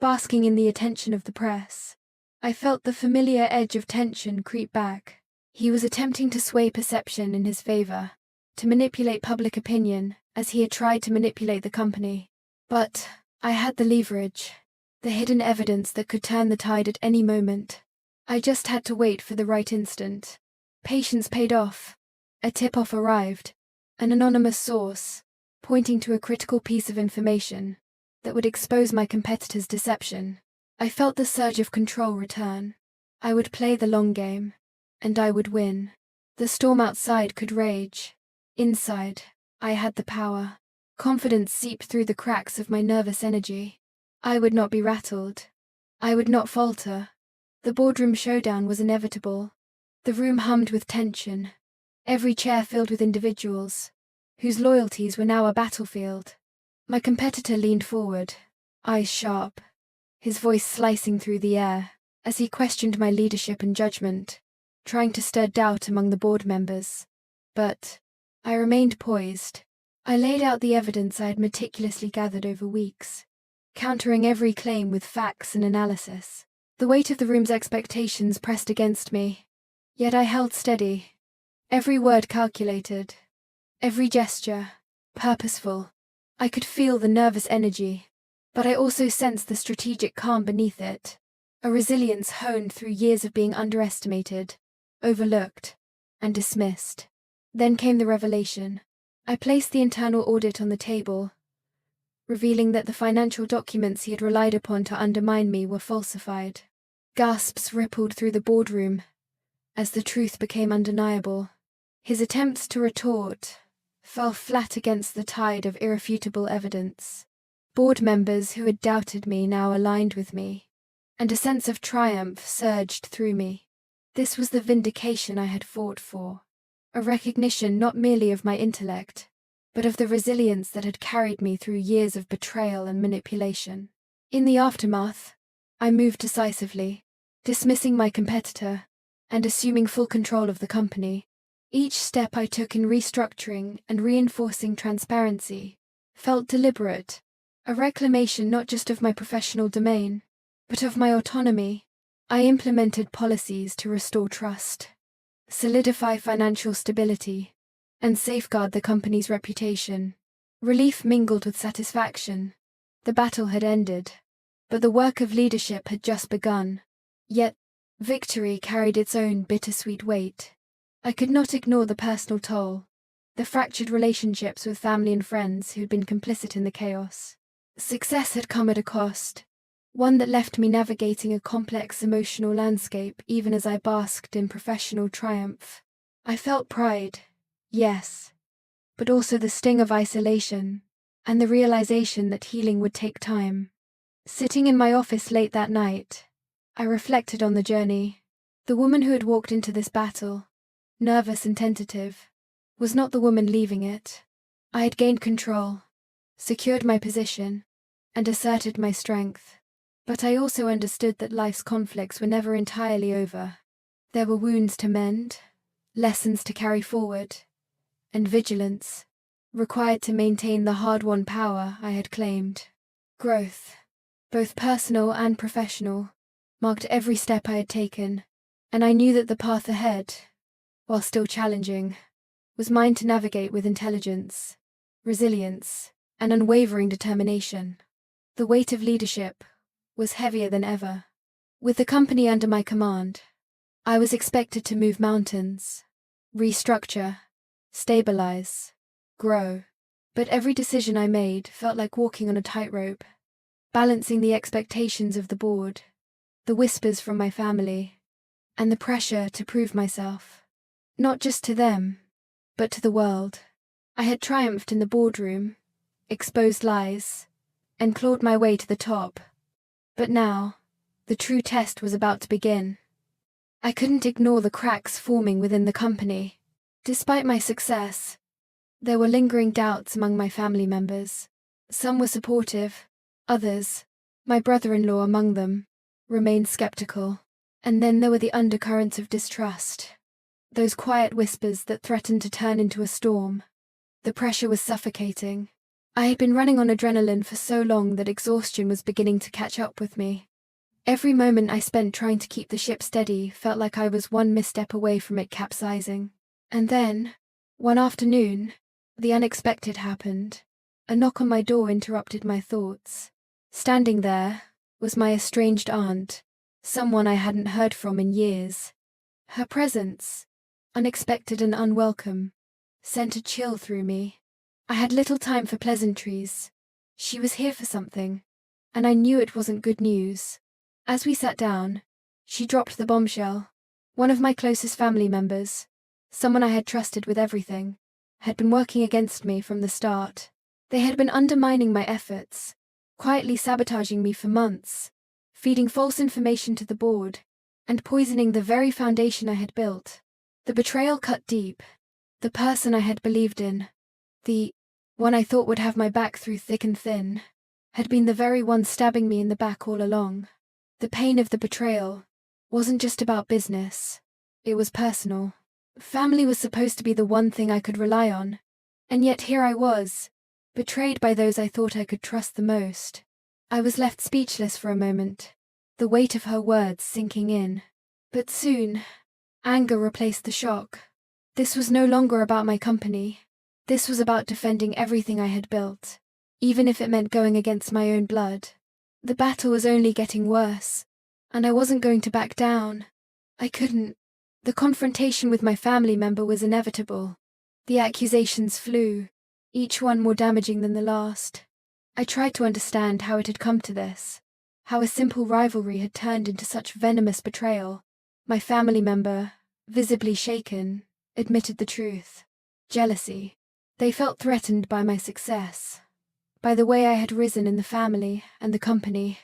basking in the attention of the press, I felt the familiar edge of tension creep back. He was attempting to sway perception in his favor, to manipulate public opinion as he had tried to manipulate the company. But I had the leverage, the hidden evidence that could turn the tide at any moment. I just had to wait for the right instant. Patience paid off. A tip-off arrived, an anonymous source, pointing to a critical piece of information that would expose my competitor's deception. I felt the surge of control return. I would play the long game, and I would win. The storm outside could rage. Inside, I had the power. Confidence seeped through the cracks of my nervous energy. I would not be rattled. I would not falter. The boardroom showdown was inevitable. The room hummed with tension, every chair filled with individuals whose loyalties were now a battlefield. My competitor leaned forward, eyes sharp, his voice slicing through the air as he questioned my leadership and judgment, trying to stir doubt among the board members. But I remained poised. I laid out the evidence I had meticulously gathered over weeks, countering every claim with facts and analysis. The weight of the room's expectations pressed against me, yet I held steady, every word calculated, every gesture purposeful. I could feel the nervous energy, but I also sensed the strategic calm beneath it, a resilience honed through years of being underestimated, overlooked, and dismissed. Then came the revelation. I placed the internal audit on the table, revealing that the financial documents he had relied upon to undermine me were falsified. Gasps rippled through the boardroom as the truth became undeniable. His attempts to retort fell flat against the tide of irrefutable evidence. Board members who had doubted me now aligned with me, and a sense of triumph surged through me. This was the vindication I had fought for, a recognition not merely of my intellect, but of the resilience that had carried me through years of betrayal and manipulation. In the aftermath, I moved decisively, dismissing my competitor and assuming full control of the company. Each step I took in restructuring and reinforcing transparency felt deliberate, a reclamation not just of my professional domain, but of my autonomy. I implemented policies to restore trust, solidify financial stability, and safeguard the company's reputation. Relief mingled with satisfaction. The battle had ended, but the work of leadership had just begun. Yet, victory carried its own bittersweet weight. I could not ignore the personal toll, the fractured relationships with family and friends who had been complicit in the chaos. Success had come at a cost, one that left me navigating a complex emotional landscape even as I basked in professional triumph. I felt pride, yes, but also the sting of isolation, and the realization that healing would take time. Sitting in my office late that night, I reflected on the journey. The woman who had walked into this battle, nervous and tentative, was not the woman leaving it. I had gained control, secured my position, and asserted my strength. But I also understood that life's conflicts were never entirely over. There were wounds to mend, lessons to carry forward, and vigilance, required to maintain the hard-won power I had claimed. Growth, both personal and professional, marked every step I had taken, and I knew that the path ahead, while still challenging, was mine to navigate with intelligence, resilience, and unwavering determination. The weight of leadership was heavier than ever. With the company under my command, I was expected to move mountains, restructure, stabilize, grow. But every decision I made felt like walking on a tightrope, balancing the expectations of the board, the whispers from my family, and the pressure to prove myself. Not just to them, but to the world. I had triumphed in the boardroom, exposed lies, and clawed my way to the top. But now, the true test was about to begin. I couldn't ignore the cracks forming within the company. Despite my success, there were lingering doubts among my family members. Some were supportive, others, my brother-in-law among them, remained skeptical. And then there were the undercurrents of distrust. Those quiet whispers that threatened to turn into a storm. The pressure was suffocating. I had been running on adrenaline for so long that exhaustion was beginning to catch up with me. Every moment I spent trying to keep the ship steady felt like I was one misstep away from it capsizing. And then, one afternoon, the unexpected happened. A knock on my door interrupted my thoughts. Standing there was my estranged aunt, someone I hadn't heard from in years. Her presence, unexpected and unwelcome, sent a chill through me. I had little time for pleasantries. She was here for something, and I knew it wasn't good news. As we sat down, she dropped the bombshell. One of my closest family members, someone I had trusted with everything, had been working against me from the start. They had been undermining my efforts, quietly sabotaging me for months, feeding false information to the board, and poisoning the very foundation I had built. The betrayal cut deep. The person I had believed in, the one I thought would have my back through thick and thin, had been the very one stabbing me in the back all along. The pain of the betrayal wasn't just about business. It was personal. Family was supposed to be the one thing I could rely on, and yet here I was, betrayed by those I thought I could trust the most. I was left speechless for a moment, the weight of her words sinking in. But soon, anger replaced the shock. This was no longer about my company. This was about defending everything I had built, even if it meant going against my own blood. The battle was only getting worse, and I wasn't going to back down. I couldn't. The confrontation with my family member was inevitable. The accusations flew, each one more damaging than the last. I tried to understand how it had come to this, how a simple rivalry had turned into such venomous betrayal. My family member, visibly shaken, admitted the truth. Jealousy. They felt threatened by my success, by the way I had risen in the family and the company.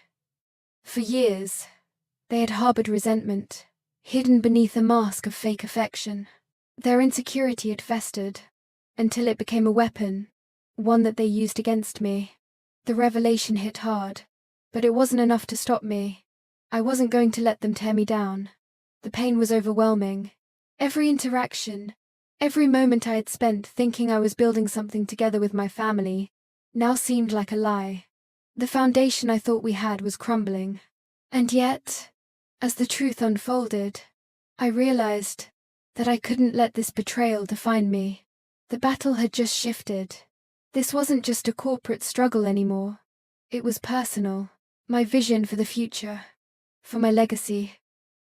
For years, they had harbored resentment, hidden beneath a mask of fake affection. Their insecurity had festered, until it became a weapon, one that they used against me. The revelation hit hard, but it wasn't enough to stop me. I wasn't going to let them tear me down. The pain was overwhelming. Every interaction, every moment I had spent thinking I was building something together with my family, now seemed like a lie. The foundation I thought we had was crumbling. And yet, as the truth unfolded, I realized that I couldn't let this betrayal define me. The battle had just shifted. This wasn't just a corporate struggle anymore. It was personal. My vision for the future, for my legacy,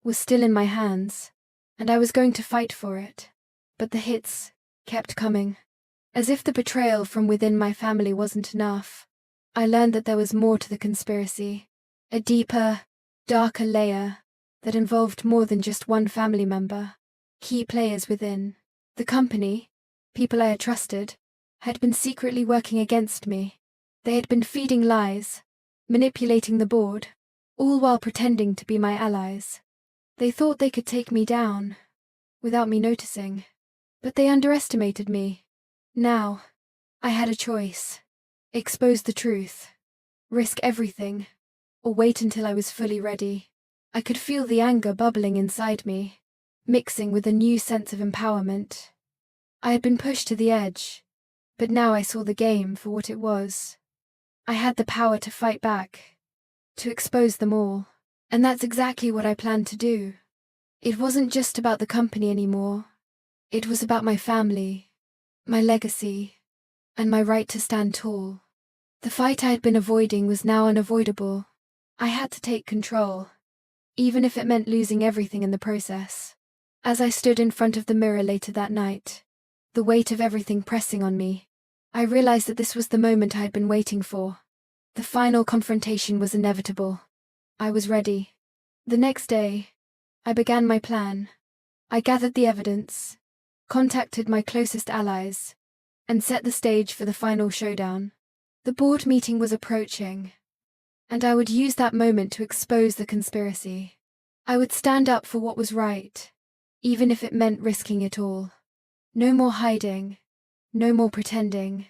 was still in my hands, and I was going to fight for it. But the hits kept coming. As if the betrayal from within my family wasn't enough, I learned that there was more to the conspiracy, a deeper, darker layer that involved more than just one family member. Key players within the company, people I had trusted, had been secretly working against me. They had been feeding lies, manipulating the board, all while pretending to be my allies. They thought they could take me down, without me noticing, but they underestimated me. Now, I had a choice. Expose the truth, risk everything, or wait until I was fully ready. I could feel the anger bubbling inside me, mixing with a new sense of empowerment. I had been pushed to the edge, But now I saw the game for what it was. I had the power to fight back, to expose them all. And that's exactly what I planned to do. It wasn't just about the company anymore. It was about my family, my legacy, and my right to stand tall. The fight I had been avoiding was now unavoidable. I had to take control, even if it meant losing everything in the process. As I stood in front of the mirror later that night, the weight of everything pressing on me, I realized that this was the moment I had been waiting for. The final confrontation was inevitable. I was ready. The next day, I began my plan. I gathered the evidence, contacted my closest allies, and set the stage for the final showdown. The board meeting was approaching, and I would use that moment to expose the conspiracy. I would stand up for what was right, even if it meant risking it all. No more hiding, no more pretending.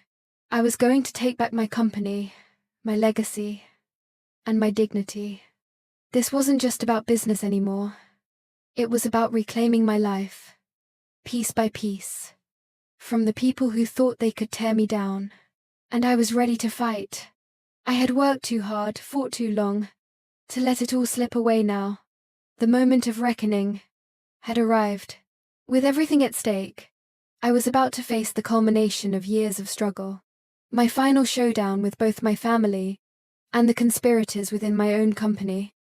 I was going to take back my company, my legacy, and my dignity. This wasn't just about business anymore. It was about reclaiming my life, piece by piece, from the people who thought they could tear me down. And I was ready to fight. I had worked too hard, fought too long, to let it all slip away now. The moment of reckoning had arrived. With everything at stake, I was about to face the culmination of years of struggle. My final showdown with both my family and the conspirators within my own company.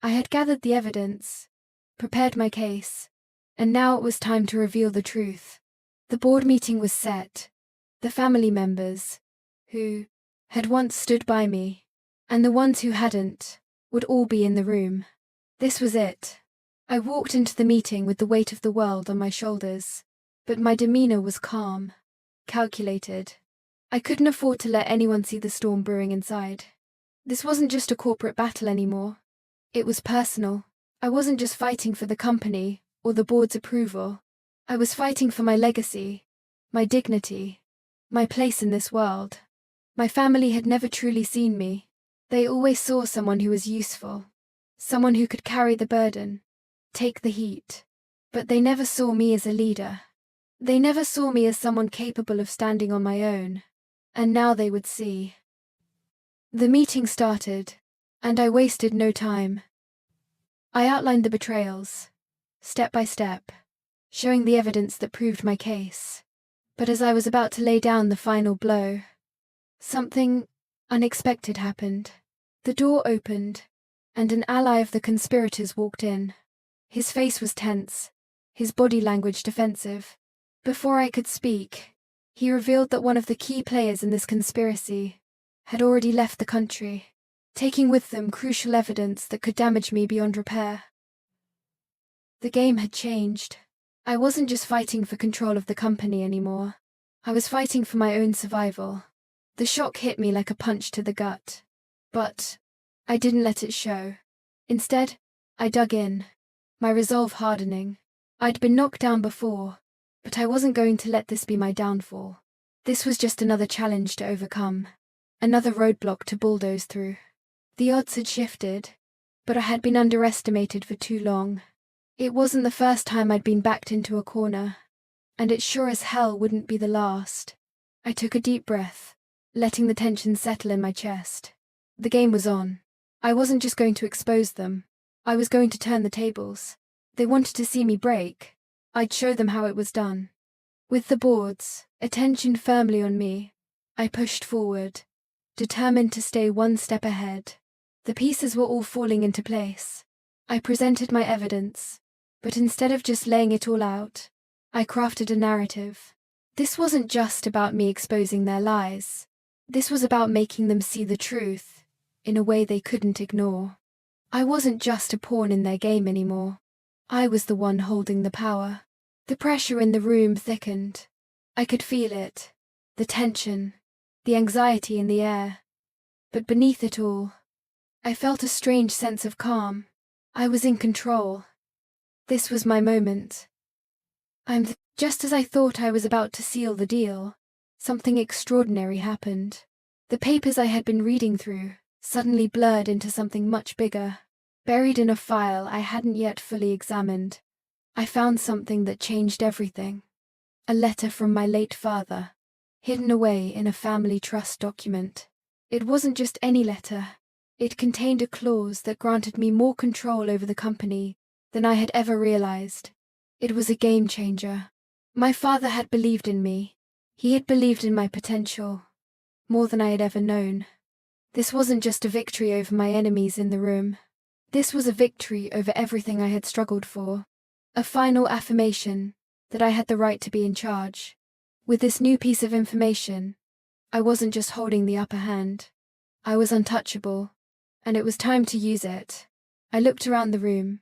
I had gathered the evidence, prepared my case, and now it was time to reveal the truth. The board meeting was set. The family members, who had once stood by me, and the ones who hadn't, would all be in the room. This was it. I walked into the meeting with the weight of the world on my shoulders, but my demeanor was calm, calculated. I couldn't afford to let anyone see the storm brewing inside. This wasn't just a corporate battle anymore. It was personal. I wasn't just fighting for the company or the board's approval. I was fighting for my legacy, my dignity, my place in this world. My family had never truly seen me. They always saw someone who was useful, someone who could carry the burden, take the heat. But they never saw me as a leader. They never saw me as someone capable of standing on my own. And now they would see. The meeting started, and I wasted no time. I outlined the betrayals, step by step, showing the evidence that proved my case. But as I was about to lay down the final blow, something unexpected happened. The door opened, and an ally of the conspirators walked in. His face was tense, his body language defensive. Before I could speak, he revealed that one of the key players in this conspiracy had already left the country, taking with them crucial evidence that could damage me beyond repair. The game had changed. I wasn't just fighting for control of the company anymore. I was fighting for my own survival. The shock hit me like a punch to the gut. But I didn't let it show. Instead, I dug in, my resolve hardening. I'd been knocked down before, but I wasn't going to let this be my downfall. This was just another challenge to overcome, another roadblock to bulldoze through. The odds had shifted, but I had been underestimated for too long. It wasn't the first time I'd been backed into a corner, and it sure as hell wouldn't be the last. I took a deep breath, letting the tension settle in my chest. The game was on. I wasn't just going to expose them. I was going to turn the tables. They wanted to see me break. I'd show them how it was done. With the board's attention firmly on me, I pushed forward, determined to stay one step ahead. The pieces were all falling into place. I presented my evidence, but instead of just laying it all out, I crafted a narrative. This wasn't just about me exposing their lies. This was about making them see the truth in a way they couldn't ignore. I wasn't just a pawn in their game anymore. I was the one holding the power. The pressure in the room thickened. I could feel it, the tension, the anxiety in the air. But beneath it all, I felt a strange sense of calm. I was in control. This was my moment. Just as I thought I was about to seal the deal, something extraordinary happened. The papers I had been reading through suddenly blurred into something much bigger. Buried in a file I hadn't yet fully examined, I found something that changed everything. A letter from my late father. hidden away in a family trust document. It wasn't just any letter. It contained a clause that granted me more control over the company than I had ever realized. It was a game changer. My father had believed in me. He had believed in my potential, more than I had ever known. This wasn't just a victory over my enemies in the room. This was a victory over everything I had struggled for. A final affirmation that I had the right to be in charge. With this new piece of information, I wasn't just holding the upper hand. I was untouchable, and it was time to use it. I looked around the room,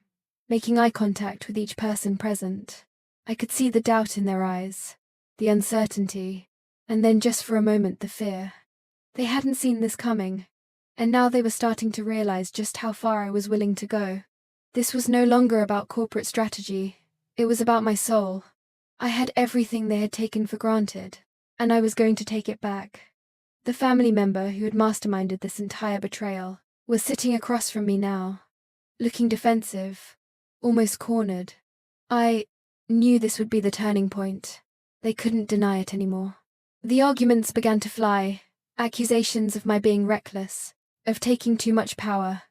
making eye contact with each person present. I could see the doubt in their eyes, the uncertainty, and then just for a moment the fear. They hadn't seen this coming, and now they were starting to realize just how far I was willing to go. This was no longer about corporate strategy, it was about my soul. I had everything they had taken for granted, and I was going to take it back. The family member who had masterminded this entire betrayal was sitting across from me now, looking defensive, almost cornered. I knew this would be the turning point. They couldn't deny it anymore. The arguments began to fly, accusations of my being reckless, of taking too much power,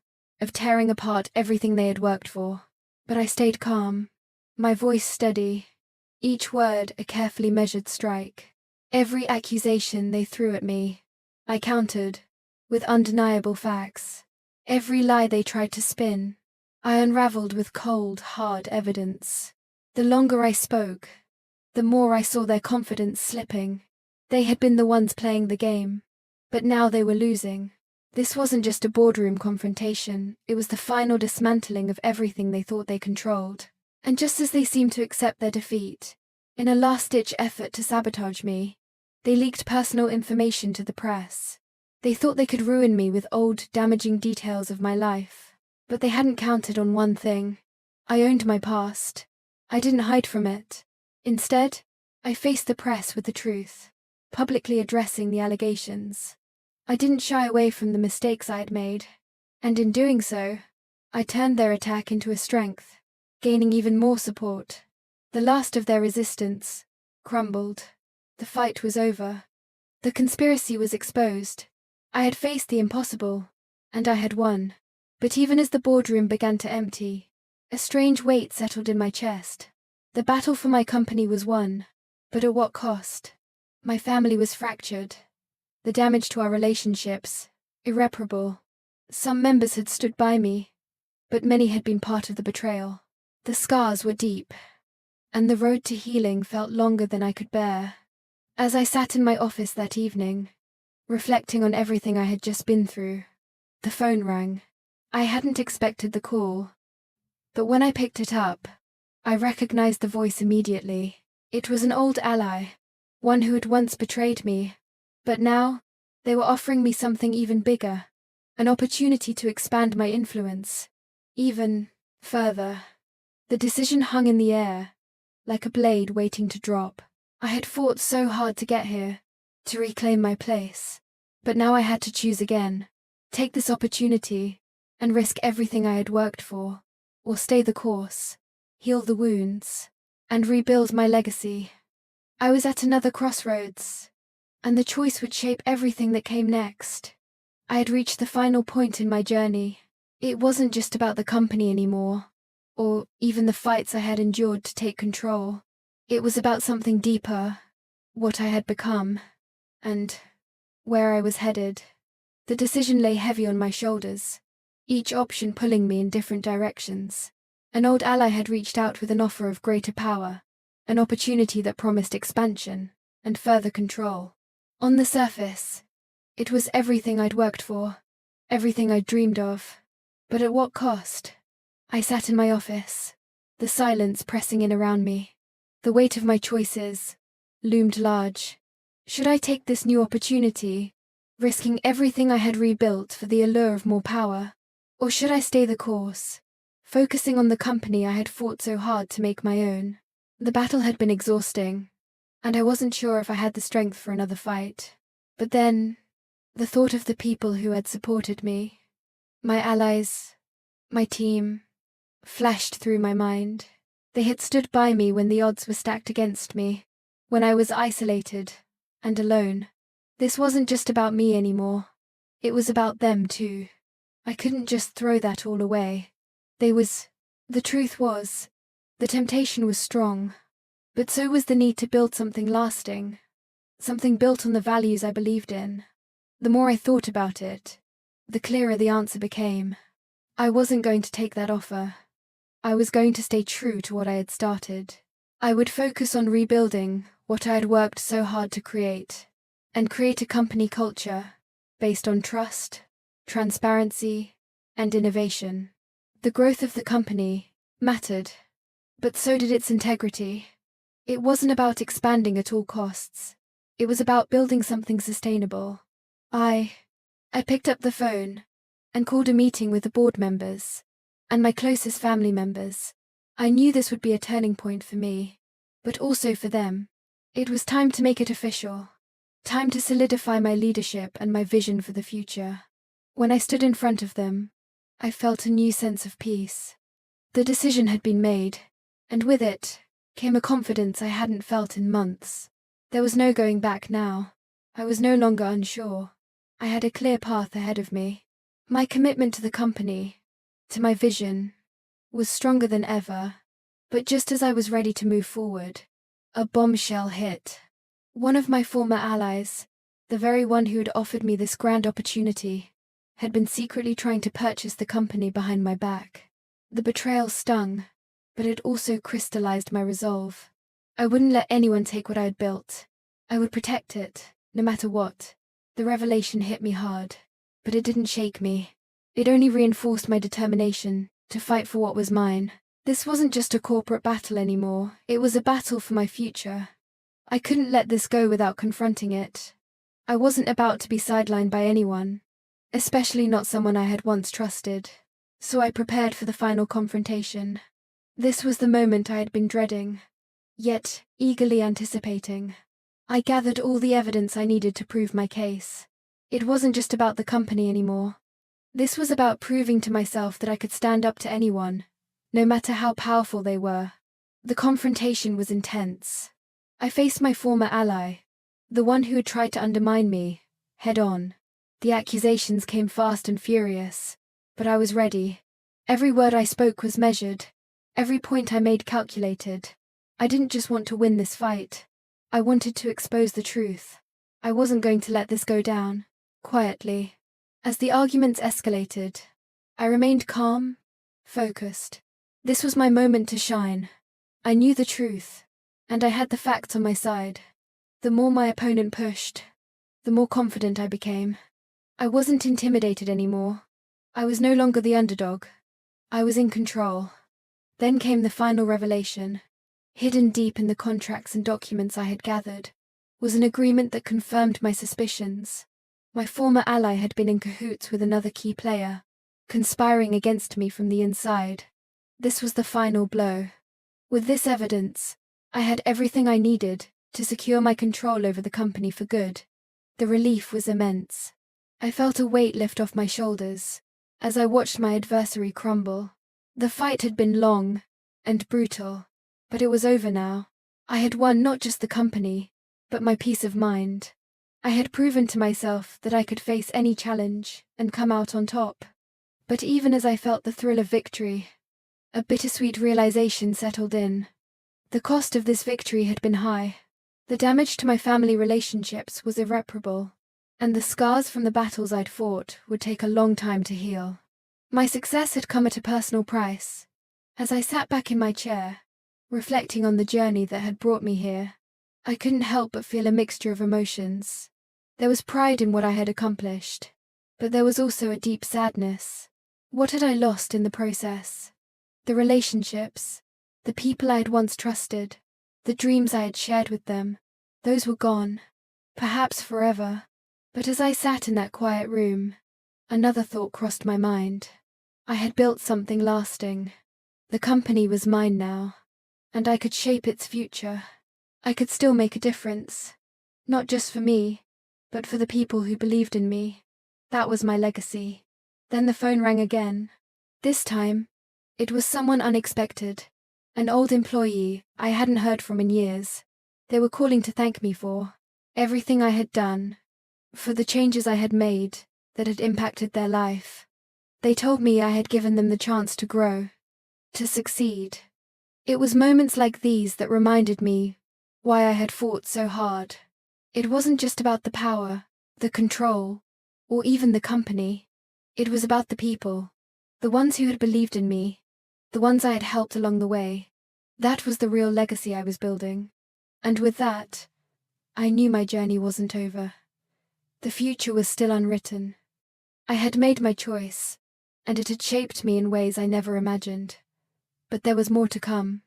of tearing apart everything they had worked for. But I stayed calm, my voice steady, each word a carefully measured strike. Every accusation they threw at me, I countered, with undeniable facts. Every lie they tried to spin, I unraveled with cold, hard evidence. The longer I spoke, the more I saw their confidence slipping. They had been the ones playing the game, but now they were losing. This wasn't just a boardroom confrontation, it was the final dismantling of everything they thought they controlled. And just as they seemed to accept their defeat, in a last-ditch effort to sabotage me, they leaked personal information to the press. They thought they could ruin me with old, damaging details of my life. But they hadn't counted on one thing. I owned my past. I didn't hide from it. Instead, I faced the press with the truth, publicly addressing the allegations. I didn't shy away from the mistakes I had made, and in doing so, I turned their attack into a strength, gaining even more support. The last of their resistance crumbled. The fight was over. The conspiracy was exposed. I had faced the impossible, and I had won. But even as the boardroom began to empty, a strange weight settled in my chest. The battle for my company was won, but at what cost? My family was fractured. The damage to our relationships, irreparable. Some members had stood by me, but many had been part of the betrayal. The scars were deep, and the road to healing felt longer than I could bear. As I sat in my office that evening, reflecting on everything I had just been through, the phone rang. I hadn't expected the call, but when I picked it up, I recognized the voice immediately. It was an old ally, one who had once betrayed me, but now they were offering me something even bigger, an opportunity to expand my influence, even further. The decision hung in the air, like a blade waiting to drop. I had fought so hard to get here, to reclaim my place, but now I had to choose again, take this opportunity, and risk everything I had worked for, or stay the course, heal the wounds, and rebuild my legacy. I was at another crossroads, and the choice would shape everything that came next. I had reached the final point in my journey. It wasn't just about the company anymore, or even the fights I had endured to take control. It was about something deeper, what I had become, and where I was headed. The decision lay heavy on my shoulders, each option pulling me in different directions. An old ally had reached out with an offer of greater power, an opportunity that promised expansion and further control. On the surface, it was everything I'd worked for, everything I'd dreamed of. But at what cost? I sat in my office, the silence pressing in around me. The weight of my choices loomed large. Should I take this new opportunity, risking everything I had rebuilt for the allure of more power? Or should I stay the course, focusing on the company I had fought so hard to make my own? The battle had been exhausting, and I wasn't sure if I had the strength for another fight. But then, the thought of the people who had supported me, my allies, my team, flashed through my mind. They had stood by me when the odds were stacked against me, when I was isolated, and alone. This wasn't just about me anymore. It was about them too. I couldn't just throw that all away. The truth was, the temptation was strong, but so was the need to build something lasting, something built on the values I believed in. The more I thought about it, the clearer the answer became. I wasn't going to take that offer. I was going to stay true to what I had started. I would focus on rebuilding what I had worked so hard to create, and create a company culture based on trust, transparency, and innovation. The growth of the company mattered, but so did its integrity. It wasn't about expanding at all costs. It was about building something sustainable. I picked up the phone and called a meeting with the board members and my closest family members. I knew this would be a turning point for me, but also for them. It was time to make it official. Time to solidify my leadership and my vision for the future. When I stood in front of them, I felt a new sense of peace. The decision had been made, and with it came a confidence I hadn't felt in months. There was no going back now. I was no longer unsure. I had a clear path ahead of me. My commitment to the company, to my vision, was stronger than ever. But just as I was ready to move forward, a bombshell hit. One of my former allies, the very one who had offered me this grand opportunity, had been secretly trying to purchase the company behind my back. The betrayal stung, but it also crystallized my resolve. I wouldn't let anyone take what I had built. I would protect it, no matter what. The revelation hit me hard, but it didn't shake me. It only reinforced my determination to fight for what was mine. This wasn't just a corporate battle anymore, it was a battle for my future. I couldn't let this go without confronting it. I wasn't about to be sidelined by anyone, especially not someone I had once trusted. So I prepared for the final confrontation. This was the moment I had been dreading, yet eagerly anticipating. I gathered all the evidence I needed to prove my case. It wasn't just about the company anymore. This was about proving to myself that I could stand up to anyone, no matter how powerful they were. The confrontation was intense. I faced my former ally, the one who had tried to undermine me, head on. The accusations came fast and furious, but I was ready. Every word I spoke was measured, every point I made calculated. I didn't just want to win this fight. I wanted to expose the truth. I wasn't going to let this go down quietly. As the arguments escalated, I remained calm, focused. This was my moment to shine. I knew the truth, and I had the facts on my side. The more my opponent pushed, the more confident I became. I wasn't intimidated anymore. I was no longer the underdog. I was in control. Then came the final revelation. Hidden deep in the contracts and documents I had gathered was an agreement that confirmed my suspicions. My former ally had been in cahoots with another key player, conspiring against me from the inside. This was the final blow. With this evidence, I had everything I needed to secure my control over the company for good. The relief was immense. I felt a weight lift off my shoulders as I watched my adversary crumble. The fight had been long and brutal, but it was over now. I had won not just the company, but my peace of mind. I had proven to myself that I could face any challenge and come out on top. But even as I felt the thrill of victory, a bittersweet realization settled in. The cost of this victory had been high. The damage to my family relationships was irreparable, and the scars from the battles I'd fought would take a long time to heal. My success had come at a personal price. As I sat back in my chair, reflecting on the journey that had brought me here, I couldn't help but feel a mixture of emotions. There was pride in what I had accomplished, but there was also a deep sadness. What had I lost in the process? The relationships, the people I had once trusted, the dreams I had shared with them, those were gone, perhaps forever. But as I sat in that quiet room, another thought crossed my mind. I had built something lasting. The company was mine now, and I could shape its future. I could still make a difference, not just for me, but for the people who believed in me. That was my legacy. Then the phone rang again. This time, it was someone unexpected, an old employee I hadn't heard from in years. They were calling to thank me for everything I had done, for the changes I had made that had impacted their life. They told me I had given them the chance to grow, to succeed. It was moments like these that reminded me why I had fought so hard. It wasn't just about the power, the control, or even the company. It was about the people, the ones who had believed in me, the ones I had helped along the way. That was the real legacy I was building. And with that, I knew my journey wasn't over. The future was still unwritten. I had made my choice, and it had shaped me in ways I never imagined. But there was more to come.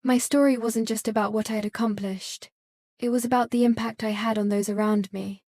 My story wasn't just about what I had accomplished. It was about the impact I had on those around me.